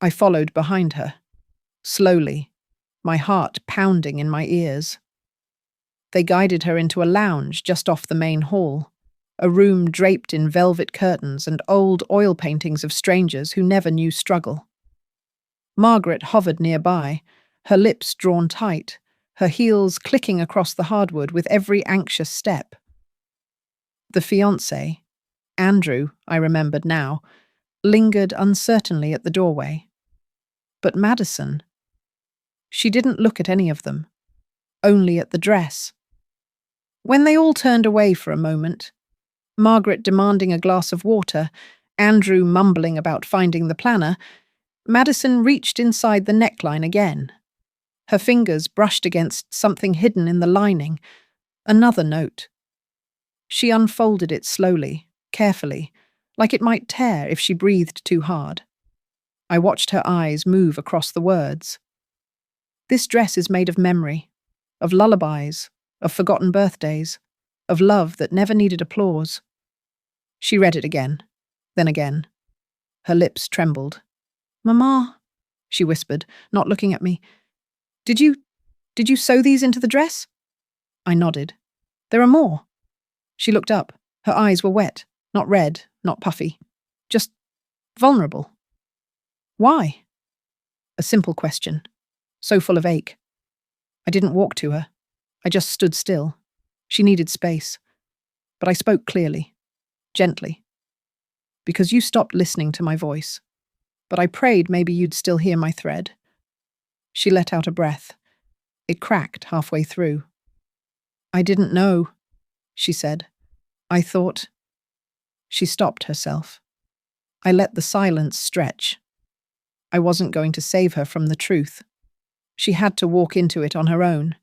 I followed behind her, slowly, my heart pounding in my ears. They guided her into a lounge just off the main hall, a room draped in velvet curtains and old oil paintings of strangers who never knew struggle. Margaret hovered nearby, her lips drawn tight, her heels clicking across the hardwood with every anxious step. The fiancé, Andrew, I remembered now, lingered uncertainly at the doorway. But Madison, she didn't look at any of them, only at the dress. When they all turned away for a moment, Margaret demanding a glass of water, Andrew mumbling about finding the planner, Madison reached inside the neckline again. Her fingers brushed against something hidden in the lining, another note. She unfolded it slowly, carefully, like it might tear if she breathed too hard. I watched her eyes move across the words. This dress is made of memory, of lullabies, of forgotten birthdays, of love that never needed applause. She read it again, then again. Her lips trembled. "Mama," she whispered, not looking at me. Did you sew these into the dress?" I nodded. "There are more." She looked up. Her eyes were wet, not red, not puffy. Just vulnerable. Why? A simple question, so full of ache. I didn't walk to her. I just stood still. She needed space. But I spoke clearly, gently. Because you stopped listening to my voice. But I prayed maybe you'd still hear my thread. She let out a breath. It cracked halfway through. I didn't know, she said. I thought. She stopped herself. I let the silence stretch. I wasn't going to save her from the truth. She had to walk into it on her own.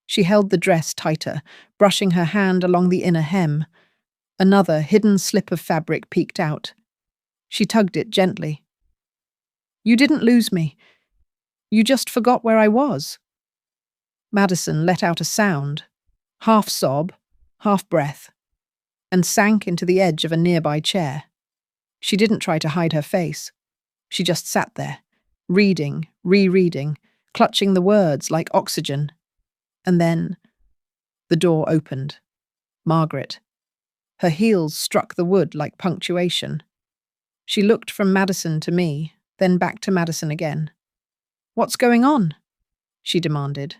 She held the dress tighter, brushing her hand along the inner hem. Another hidden slip of fabric peeked out. She tugged it gently. You didn't lose me. You just forgot where I was. Madison let out a sound, half sob, half breath, and sank into the edge of a nearby chair. She didn't try to hide her face. She just sat there, reading, rereading, clutching the words like oxygen. And then the door opened. Margaret. Her heels struck the wood like punctuation. She looked from Madison to me, then back to Madison again. What's going on? She demanded.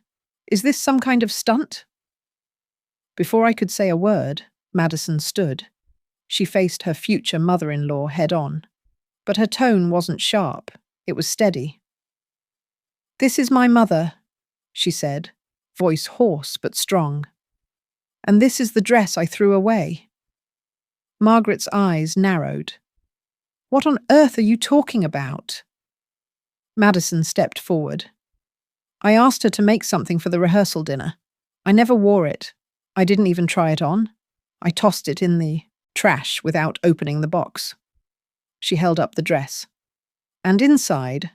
Is this some kind of stunt? Before I could say a word, Madison stood. She faced her future mother-in-law head-on. But her tone wasn't sharp. It was steady. This is my mother, she said, voice hoarse but strong. And this is the dress I threw away. Margaret's eyes narrowed. What on earth are you talking about? Madison stepped forward. I asked her to make something for the rehearsal dinner. I never wore it. I didn't even try it on. I tossed it in the trash without opening the box. She held up the dress. And inside,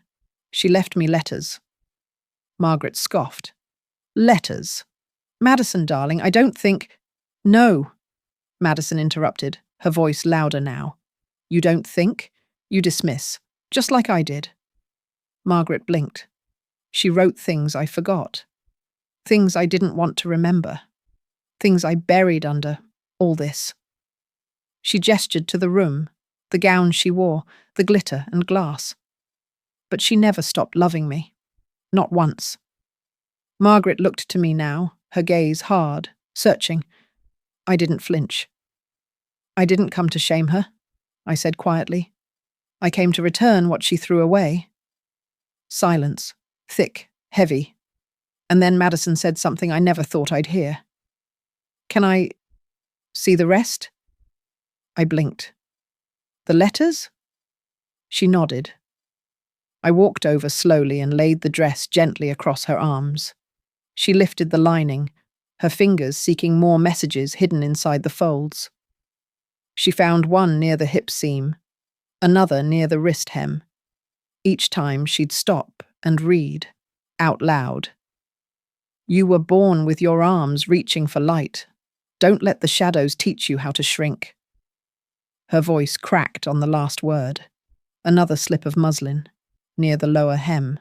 she left me letters. Margaret scoffed. Letters? Madison, darling, I don't think… No, Madison interrupted, her voice louder now. You don't think? You dismiss, just like I did. Margaret blinked. She wrote things I forgot. Things I didn't want to remember. Things I buried under all this. She gestured to the room, the gown she wore, the glitter and glass. But she never stopped loving me. Not once. Margaret looked to me now, her gaze hard, searching. I didn't flinch. I didn't come to shame her, I said quietly. I came to return what she threw away. Silence, thick, heavy. And then Madison said something I never thought I'd hear. Can I see the rest? I blinked. The letters? She nodded. I walked over slowly and laid the dress gently across her arms. She lifted the lining, her fingers seeking more messages hidden inside the folds. She found one near the hip seam, another near the wrist hem. Each time she'd stop and read, out loud. You were born with your arms reaching for light. Don't let the shadows teach you how to shrink. Her voice cracked on the last word. Another slip of muslin, near the lower hem.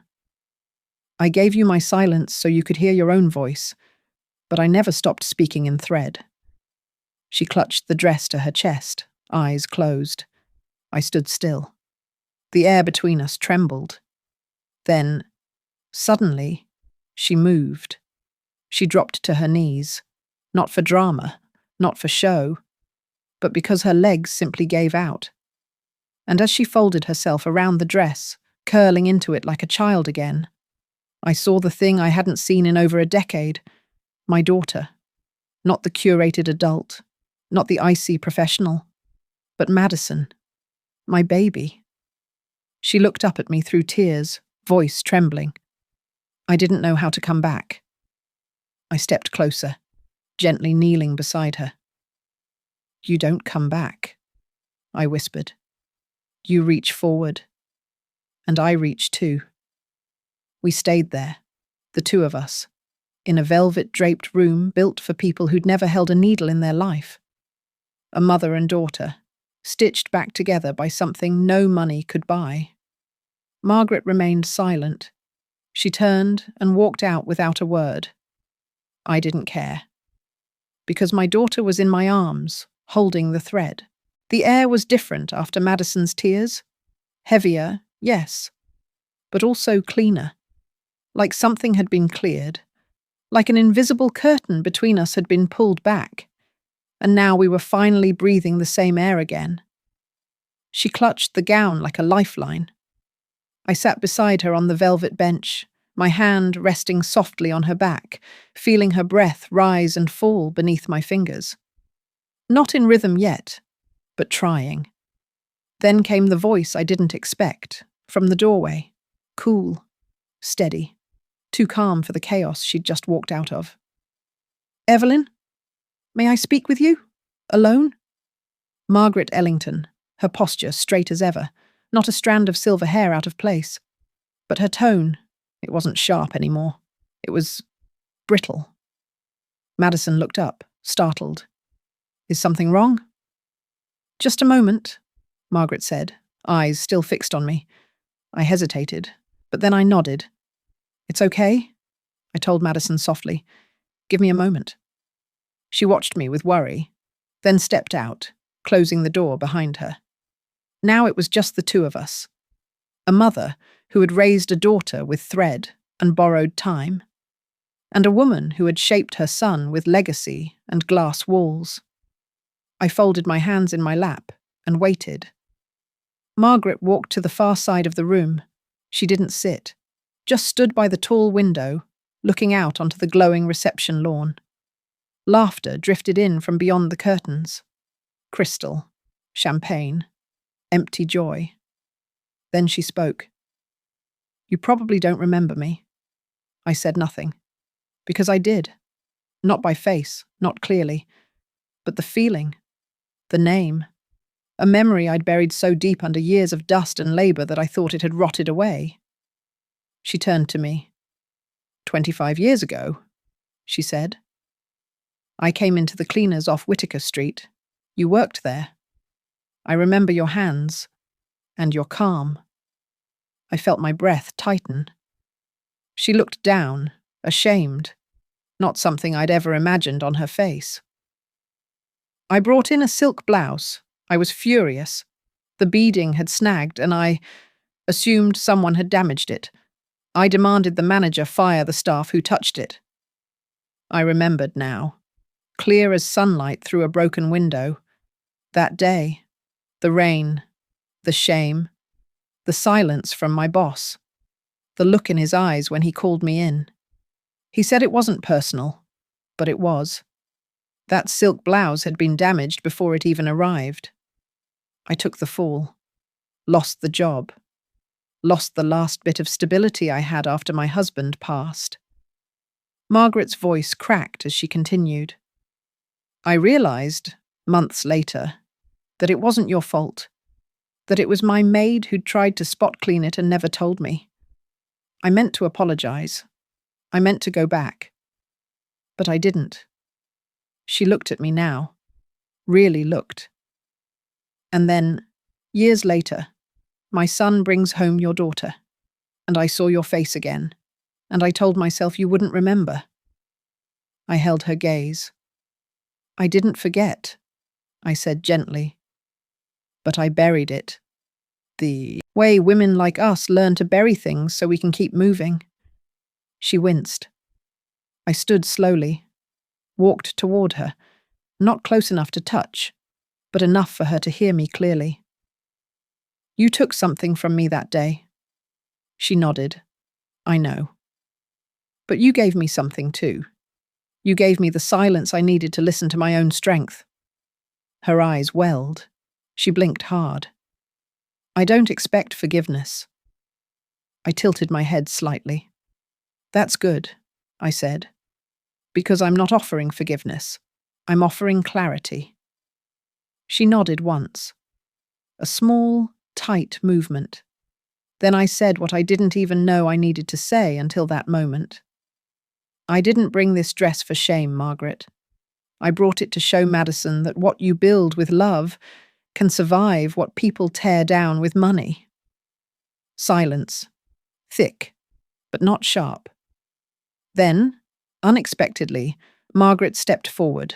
I gave you my silence so you could hear your own voice, but I never stopped speaking in thread. She clutched the dress to her chest, eyes closed. I stood still. The air between us trembled. Then, suddenly, she moved. She dropped to her knees, not for drama, not for show, but because her legs simply gave out. And as she folded herself around the dress, curling into it like a child again, I saw the thing I hadn't seen in over a decade, my daughter. Not the curated adult, not the icy professional, but Madison, my baby. She looked up at me through tears, voice trembling. I didn't know how to come back. I stepped closer, gently kneeling beside her. You don't come back, I whispered. You reach forward. And I reach too. We stayed there, the two of us, in a velvet-draped room built for people who'd never held a needle in their life. A mother and daughter, stitched back together by something no money could buy. Margaret remained silent. She turned and walked out without a word. I didn't care. Because my daughter was in my arms, holding the thread. The air was different after Madison's tears. Heavier, yes, but also cleaner. Like something had been cleared. Like an invisible curtain between us had been pulled back. And now we were finally breathing the same air again. She clutched the gown like a lifeline. I sat beside her on the velvet bench, my hand resting softly on her back, feeling her breath rise and fall beneath my fingers. Not in rhythm yet, but trying. Then came the voice I didn't expect, from the doorway. Cool, steady, too calm for the chaos she'd just walked out of. "Evelyn, may I speak with you? Alone?" Margaret Ellington, her posture straight as ever, not a strand of silver hair out of place. But her tone, it wasn't sharp anymore. It was brittle. Madison looked up, startled. "Is something wrong?" "Just a moment," Margaret said, eyes still fixed on me. I hesitated, but then I nodded. "It's okay," I told Madison softly. "Give me a moment." She watched me with worry, then stepped out, closing the door behind her. Now it was just the two of us. A mother who had raised a daughter with thread and borrowed time, and a woman who had shaped her son with legacy and glass walls. I folded my hands in my lap and waited. Margaret walked to the far side of the room. She didn't sit, just stood by the tall window, looking out onto the glowing reception lawn. Laughter drifted in from beyond the curtains. Crystal, champagne, empty joy. Then she spoke. "You probably don't remember me." I said nothing. Because I did. Not by face, not clearly. But the feeling. The name. A memory I'd buried so deep under years of dust and labor that I thought it had rotted away. She turned to me. 25 years ago, she said. I came into the cleaners off Whitaker Street. You worked there. I remember your hands. And your calm. I felt my breath tighten. She looked down, ashamed. Not something I'd ever imagined on her face. I brought in a silk blouse. I was furious. The beading had snagged, and I assumed someone had damaged it. I demanded the manager fire the staff who touched it. I remembered now, clear as sunlight through a broken window. That day, the rain, the shame, the silence from my boss, the look in his eyes when he called me in. He said it wasn't personal, but it was. That silk blouse had been damaged before it even arrived. I took the fall, lost the job, lost the last bit of stability I had after my husband passed. Margaret's voice cracked as she continued. I realized, months later, that it wasn't your fault, that it was my maid who'd tried to spot clean it and never told me. I meant to apologize. I meant to go back. But I didn't. She looked at me now, really looked. And then, years later, my son brings home your daughter, and I saw your face again, and I told myself you wouldn't remember. I held her gaze. I didn't forget, I said gently. But I buried it. The way women like us learn to bury things so we can keep moving. She winced. I stood slowly, walked toward her, not close enough to touch, but enough for her to hear me clearly. You took something from me that day. She nodded. I know. But you gave me something too. You gave me the silence I needed to listen to my own strength. Her eyes welled. She blinked hard. I don't expect forgiveness. I tilted my head slightly. That's good, I said, because I'm not offering forgiveness. I'm offering clarity. She nodded once. A small, tight movement. Then I said what I didn't even know I needed to say until that moment. I didn't bring this dress for shame, Margaret. I brought it to show Madison that what you build with love can survive what people tear down with money. Silence. Thick, but not sharp. Then, unexpectedly, Margaret stepped forward,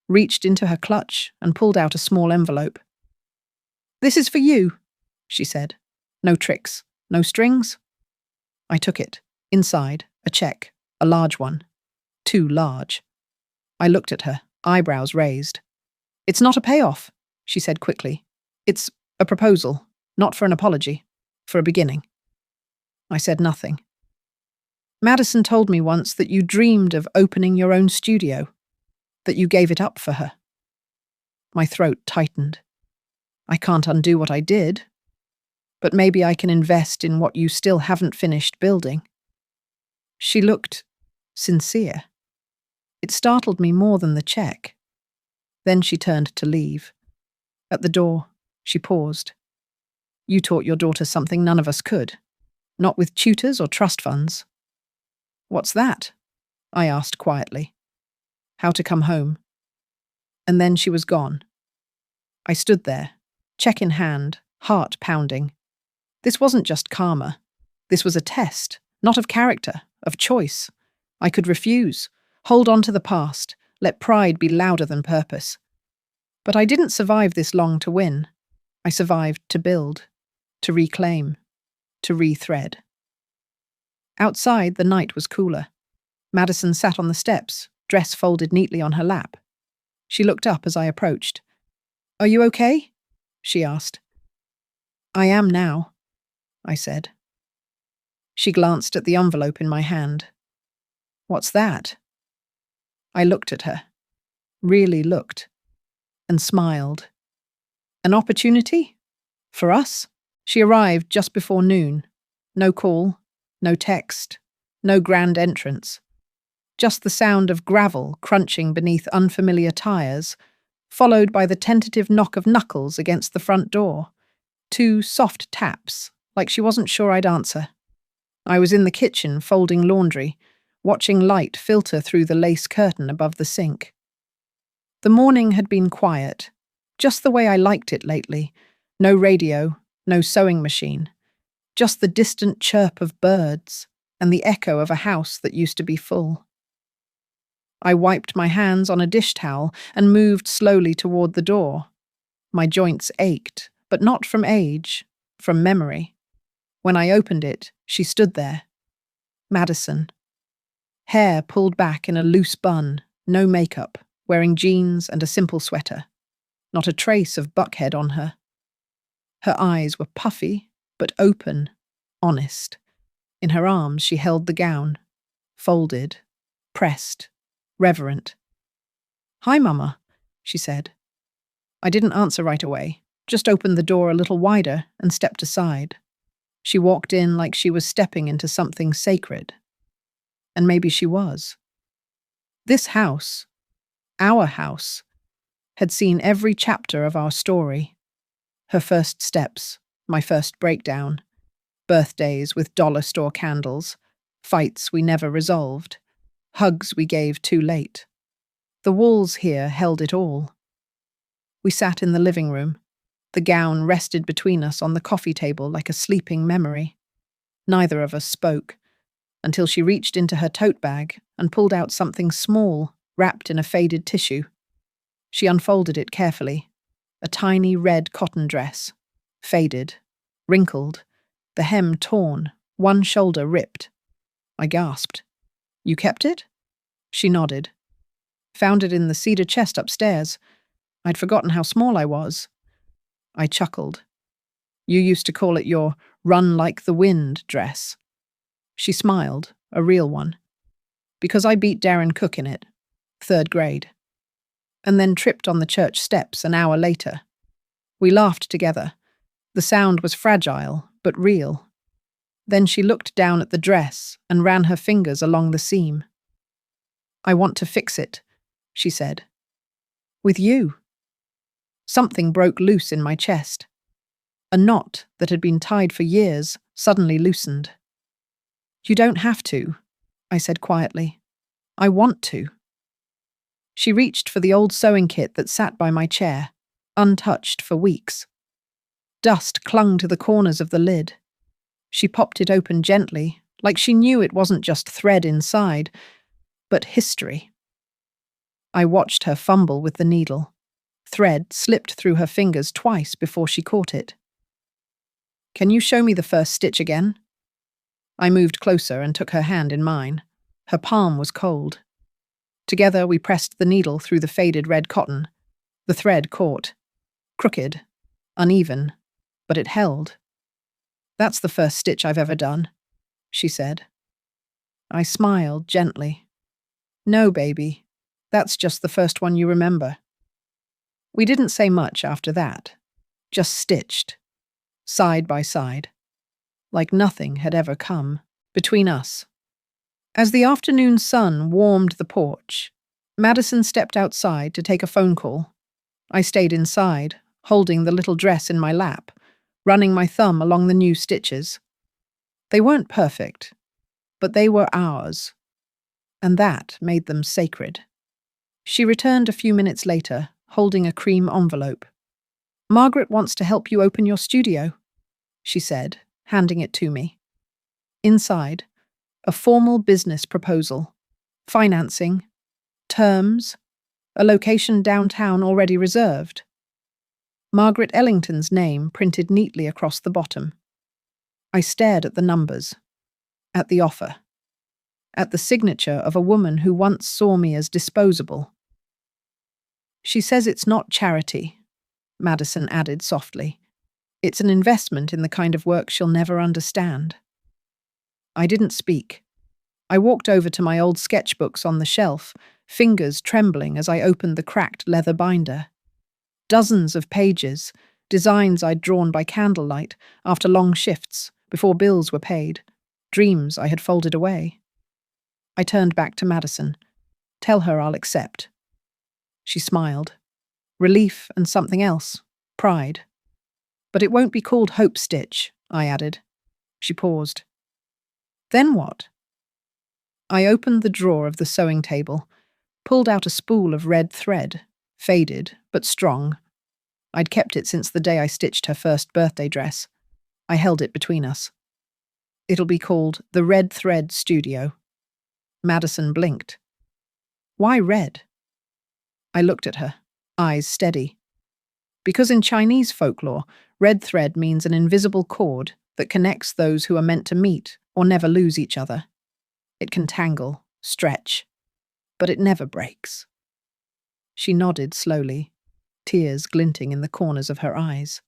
reached into her clutch and pulled out a small envelope. This is for you, she said. No tricks, no strings? I took it. Inside, a check, a large one. Too large. I looked at her, eyebrows raised. It's not a payoff, she said quickly. It's a proposal, not for an apology, for a beginning. I said nothing. Madison told me once that you dreamed of opening your own studio, that you gave it up for her. My throat tightened. I can't undo what I did, but maybe I can invest in what you still haven't finished building. She looked sincere. It startled me more than the check. Then she turned to leave. At the door, she paused. You taught your daughter something none of us could, not with tutors or trust funds. What's that? I asked quietly. How to come home. And then she was gone. I stood there, check in hand, heart pounding. This wasn't just karma. This was a test, not of character, of choice. I could refuse, hold on to the past, let pride be louder than purpose. But I didn't survive this long to win. I survived to build, to reclaim, to rethread. Outside, the night was cooler. Madison sat on the steps, dress folded neatly on her lap. She looked up as I approached. Are you okay? She asked. I am now, I said. She glanced at the envelope in my hand. What's that? I looked at her, really looked, and smiled. An opportunity? For us? She arrived just before noon. No call, no text, no grand entrance. Just the sound of gravel crunching beneath unfamiliar tires, followed by the tentative knock of knuckles against the front door. 2 soft taps, like she wasn't sure I'd answer. I was in the kitchen folding laundry, watching light filter through the lace curtain above the sink. The morning had been quiet, just the way I liked it lately. No radio, no sewing machine, just the distant chirp of birds and the echo of a house that used to be full. I wiped my hands on a dish towel and moved slowly toward the door. My joints ached, but not from age, from memory. When I opened it, she stood there. Madison. Hair pulled back in a loose bun, no makeup, wearing jeans and a simple sweater. Not a trace of buckhead on her. Her eyes were puffy, but open, honest. In her arms she held the gown, folded, pressed, reverent. Hi, Mama, she said. I didn't answer right away, just opened the door a little wider and stepped aside. She walked in like she was stepping into something sacred. And maybe she was. This house, our house, had seen every chapter of our story. Her first steps, my first breakdown, birthdays with dollar store candles, fights we never resolved, hugs we gave too late. The walls here held it all. We sat in the living room. The gown rested between us on the coffee table like a sleeping memory. Neither of us spoke, until she reached into her tote bag and pulled out something small, wrapped in a faded tissue. She unfolded it carefully. A tiny red cotton dress. Faded, wrinkled, the hem torn, one shoulder ripped. I gasped. You kept it? She nodded. Found it in the cedar chest upstairs. I'd forgotten how small I was. I chuckled. You used to call it your run like the wind dress. She smiled, a real one. Because I beat Darren Cook in it, 3rd grade. And then tripped on the church steps an hour later. We laughed together. The sound was fragile, but real. Then she looked down at the dress and ran her fingers along the seam. I want to fix it, she said. With you. Something broke loose in my chest. A knot that had been tied for years suddenly loosened. You don't have to, I said quietly. I want to. She reached for the old sewing kit that sat by my chair, untouched for weeks. Dust clung to the corners of the lid. She popped it open gently, like she knew it wasn't just thread inside, but history. I watched her fumble with the needle. Thread slipped through her fingers twice before she caught it. Can you show me the first stitch again? I moved closer and took her hand in mine. Her palm was cold. Together we pressed the needle through the faded red cotton. The thread caught. Crooked. Uneven. But it held. That's the first stitch I've ever done, she said. I smiled gently. No, baby. That's just the first one you remember. We didn't say much after that. Just stitched. Side by side. Like nothing had ever come between us. As the afternoon sun warmed the porch, Madison stepped outside to take a phone call. I stayed inside, holding the little dress in my lap, running my thumb along the new stitches. They weren't perfect, but they were ours, and that made them sacred. She returned a few minutes later, holding a cream envelope. Margaret wants to help you open your studio, she said, handing it to me. Inside, a formal business proposal, financing, terms, a location downtown already reserved. Margaret Ellington's name printed neatly across the bottom. I stared at the numbers, at the offer, at the signature of a woman who once saw me as disposable. She says it's not charity, Madison added softly. It's an investment in the kind of work she'll never understand. I didn't speak. I walked over to my old sketchbooks on the shelf, fingers trembling as I opened the cracked leather binder. Dozens of pages, designs I'd drawn by candlelight after long shifts, before bills were paid, dreams I had folded away. I turned back to Madison. Tell her I'll accept. She smiled. Relief and something else. Pride. But it won't be called Hope Stitch, I added. She paused. Then what? I opened the drawer of the sewing table, pulled out a spool of red thread, faded but strong. I'd kept it since the day I stitched her first birthday dress. I held it between us. It'll be called the Red Thread Studio. Madison blinked. Why red? I looked at her, eyes steady. Because in Chinese folklore, red thread means an invisible cord that connects those who are meant to meet or never lose each other. It can tangle, stretch, but it never breaks. She nodded slowly, tears glinting in the corners of her eyes.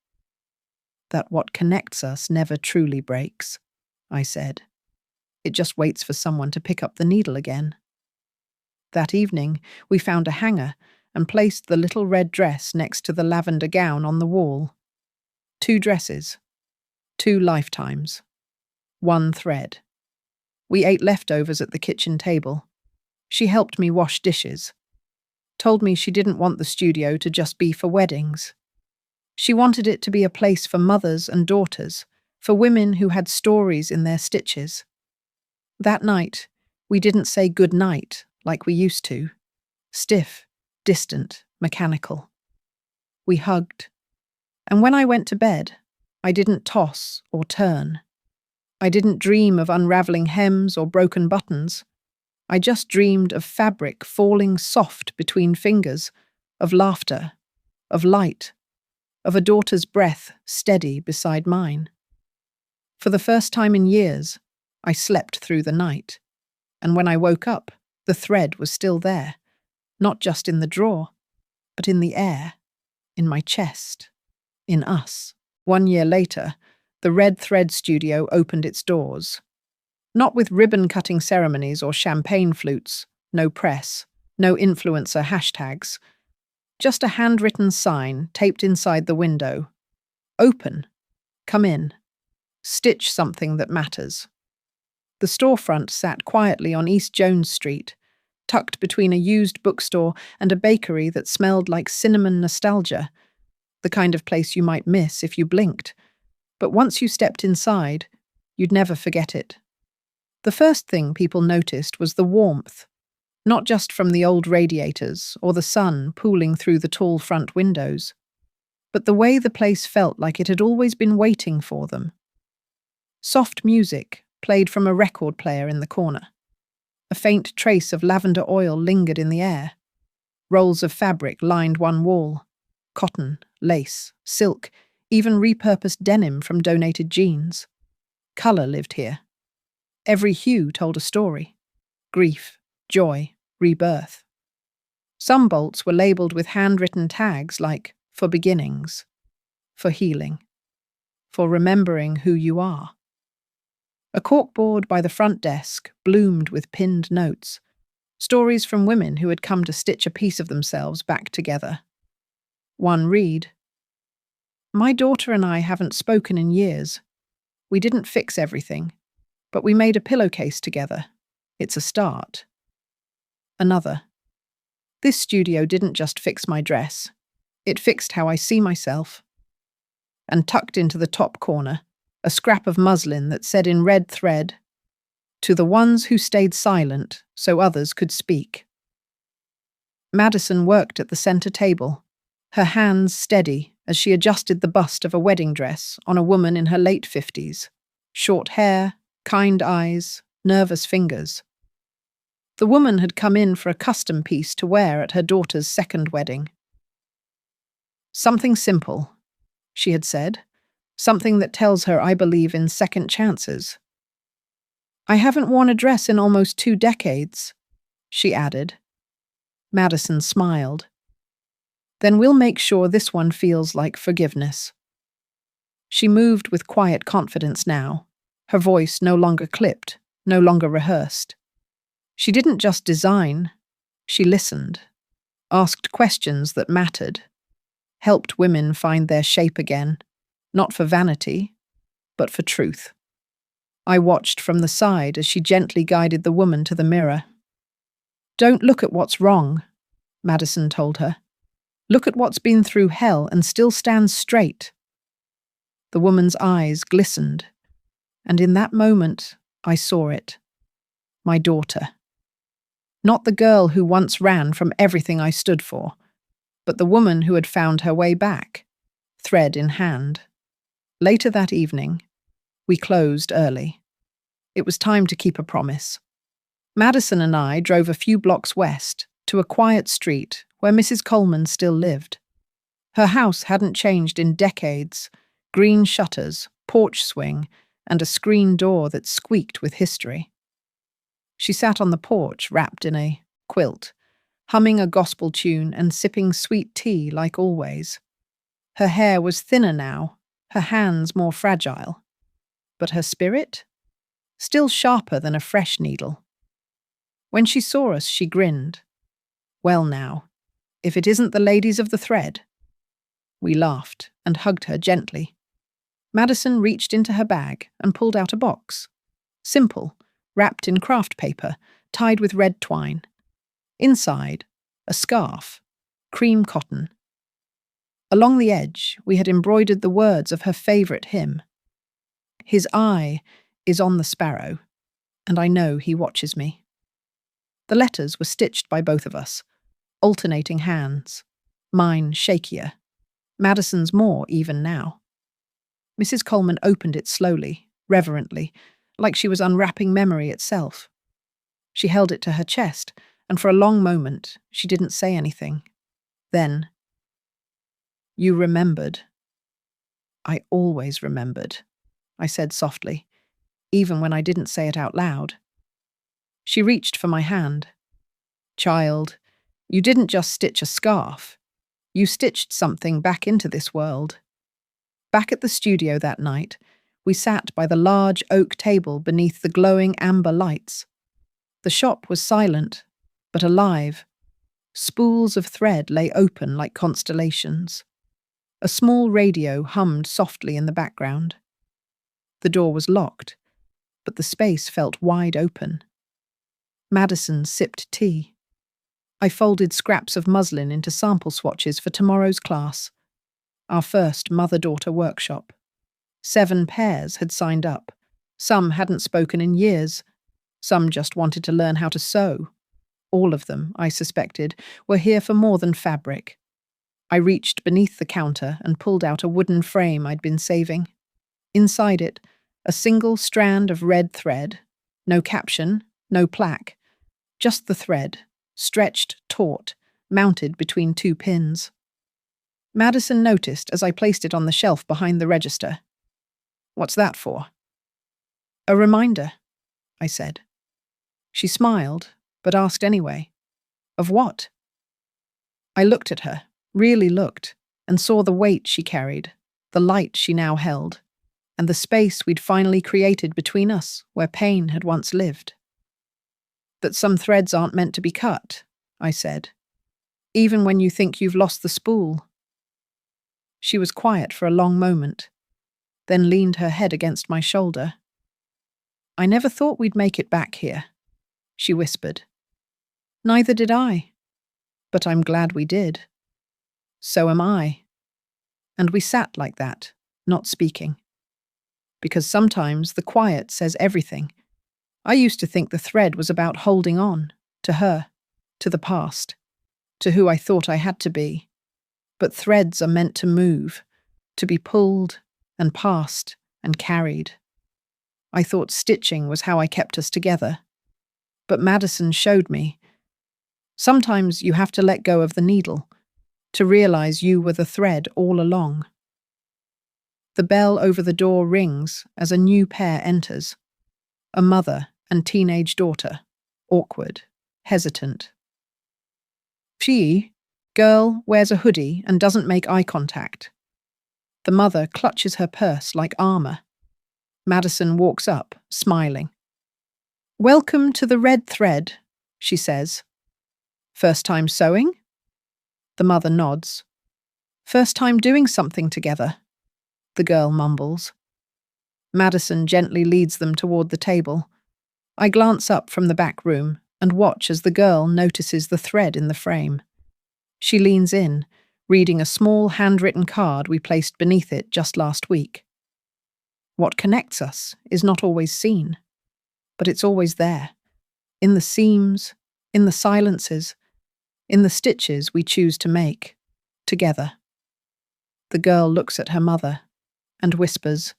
That what connects us never truly breaks, I said. It just waits for someone to pick up the needle again. That evening, we found a hanger and placed the little red dress next to the lavender gown on the wall. 2 dresses, 2 lifetimes, 1 thread. We ate leftovers at the kitchen table. She helped me wash dishes. Told me she didn't want the studio to just be for weddings. She wanted it to be a place for mothers and daughters, for women who had stories in their stitches. That night, we didn't say good night like we used to. Stiff, distant, mechanical. We hugged. And when I went to bed, I didn't toss or turn. I didn't dream of unraveling hems or broken buttons. I just dreamed of fabric falling soft between fingers, of laughter, of light, of a daughter's breath steady beside mine. For the first time in years, I slept through the night, and when I woke up, the thread was still there, not just in the drawer, but in the air, in my chest, in us. 1 year later, the Red Thread Studio opened its doors. Not with ribbon-cutting ceremonies or champagne flutes, no press, no influencer hashtags. Just a handwritten sign taped inside the window. Open. Come in. Stitch something that matters. The storefront sat quietly on East Jones Street, tucked between a used bookstore and a bakery that smelled like cinnamon nostalgia, the kind of place you might miss if you blinked. But once you stepped inside, you'd never forget it. The first thing people noticed was the warmth, not just from the old radiators or the sun pooling through the tall front windows, but the way the place felt like it had always been waiting for them. Soft music played from a record player in the corner. A faint trace of lavender oil lingered in the air. Rolls of fabric lined one wall. Cotton, lace, silk, even repurposed denim from donated jeans. Color lived here. Every hue told a story: grief, joy, rebirth. Some bolts were labeled with handwritten tags like "for beginnings," "for healing," "for remembering who you are." A corkboard by the front desk bloomed with pinned notes, stories from women who had come to stitch a piece of themselves back together. One read, "My daughter and I haven't spoken in years. We didn't fix everything, but we made a pillowcase together. It's a start." Another, "This studio didn't just fix my dress. It fixed how I see myself." And tucked into the top corner, a scrap of muslin that said in red thread, "To the ones who stayed silent so others could speak." Madison worked at the center table, her hands steady as she adjusted the bust of a wedding dress on a woman in her late 50s. Short hair, kind eyes, nervous fingers. The woman had come in for a custom piece to wear at her daughter's second wedding. "Something simple," she had said. "Something that tells her I believe in second chances." "I haven't worn a dress in almost 2 decades," she added. Madison smiled. "Then we'll make sure this one feels like forgiveness." She moved with quiet confidence now, her voice no longer clipped, no longer rehearsed. She didn't just design, she listened, asked questions that mattered, helped women find their shape again, not for vanity, but for truth. I watched from the side as she gently guided the woman to the mirror. "Don't look at what's wrong," Madison told her. "Look at what's been through hell and still stands straight." The woman's eyes glistened, and in that moment, I saw it. My daughter. Not the girl who once ran from everything I stood for, but the woman who had found her way back, thread in hand. Later that evening, we closed early. It was time to keep a promise. Madison and I drove a few blocks west to a quiet street where Mrs. Coleman still lived. Her house hadn't changed in decades: green shutters, porch swing, and a screen door that squeaked with history. She sat on the porch wrapped in a quilt, humming a gospel tune and sipping sweet tea like always. Her hair was thinner now, her hands more fragile. But her spirit? Still sharper than a fresh needle. When she saw us, she grinned. "Well now, if it isn't the ladies of the thread." We laughed and hugged her gently. Madison reached into her bag and pulled out a box. Simple, wrapped in craft paper, tied with red twine. Inside, a scarf, cream cotton. Along the edge, we had embroidered the words of her favourite hymn. "His eye is on the sparrow, and I know he watches me." The letters were stitched by both of us, alternating hands, mine shakier, Madison's more even now. Mrs. Coleman opened it slowly, reverently, like she was unwrapping memory itself. She held it to her chest, and for a long moment she didn't say anything. Then, "You remembered." "I always remembered," I said softly, even when I didn't say it out loud. She reached for my hand. "Child, you didn't just stitch a scarf. You stitched something back into this world." Back at the studio that night, we sat by the large oak table beneath the glowing amber lights. The shop was silent, but alive. Spools of thread lay open like constellations. A small radio hummed softly in the background. The door was locked, but the space felt wide open. Madison sipped tea. I folded scraps of muslin into sample swatches for tomorrow's class, our first mother-daughter workshop. 7 pairs had signed up. Some hadn't spoken in years. Some just wanted to learn how to sew. All of them, I suspected, were here for more than fabric. I reached beneath the counter and pulled out a wooden frame I'd been saving. Inside it, a single strand of red thread. No caption, no plaque. Just the thread, stretched taut, mounted between 2 pins. Madison noticed as I placed it on the shelf behind the register. "What's that for?" "A reminder," I said. She smiled, but asked anyway. "Of what?" I looked at her, really looked, and saw the weight she carried, the light she now held, and the space we'd finally created between us where pain had once lived. "That some threads aren't meant to be cut," I said, "even when you think you've lost the spool." She was quiet for a long moment, then leaned her head against my shoulder. "I never thought we'd make it back here," she whispered. "Neither did I. But I'm glad we did. So am I." And we sat like that, not speaking. Because sometimes the quiet says everything. I used to think the thread was about holding on, to her, to the past, to who I thought I had to be. But threads are meant to move, to be pulled and passed and carried. I thought stitching was how I kept us together. But Madison showed me. Sometimes you have to let go of the needle, to realize you were the thread all along. The bell over the door rings as a new pair enters. A mother and teenage daughter, awkward, hesitant. She, girl, wears a hoodie and doesn't make eye contact. The mother clutches her purse like armor. Madison walks up, smiling. "Welcome to the red thread," she says. "First time sewing?" The mother nods. "First time doing something together," the girl mumbles. Madison gently leads them toward the table. I glance up from the back room and watch as the girl notices the thread in the frame. She leans in, reading a small handwritten card we placed beneath it just last week. What connects us is not always seen, but it's always there, in the seams, in the silences, in the stitches we choose to make, together. The girl looks at her mother and whispers,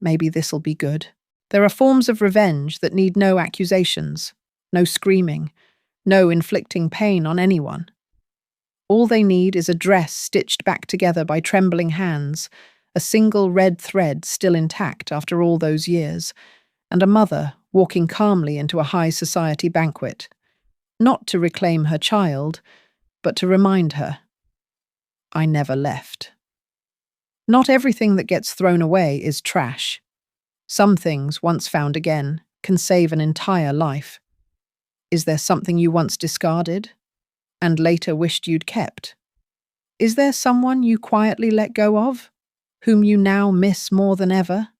"Maybe this'll be good." There are forms of revenge that need no accusations, no screaming, no inflicting pain on anyone. All they need is a dress stitched back together by trembling hands, a single red thread still intact after all those years, and a mother walking calmly into a high society banquet, not to reclaim her child, but to remind her, "I never left." Not everything that gets thrown away is trash. Some things, once found again, can save an entire life. Is there something you once discarded and later wished you'd kept? Is there someone you quietly let go of, whom you now miss more than ever?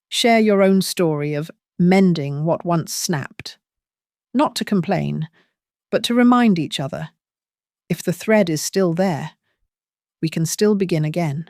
Share your own story of mending what once snapped. Not to complain, but to remind each other, if the thread is still there, we can still begin again.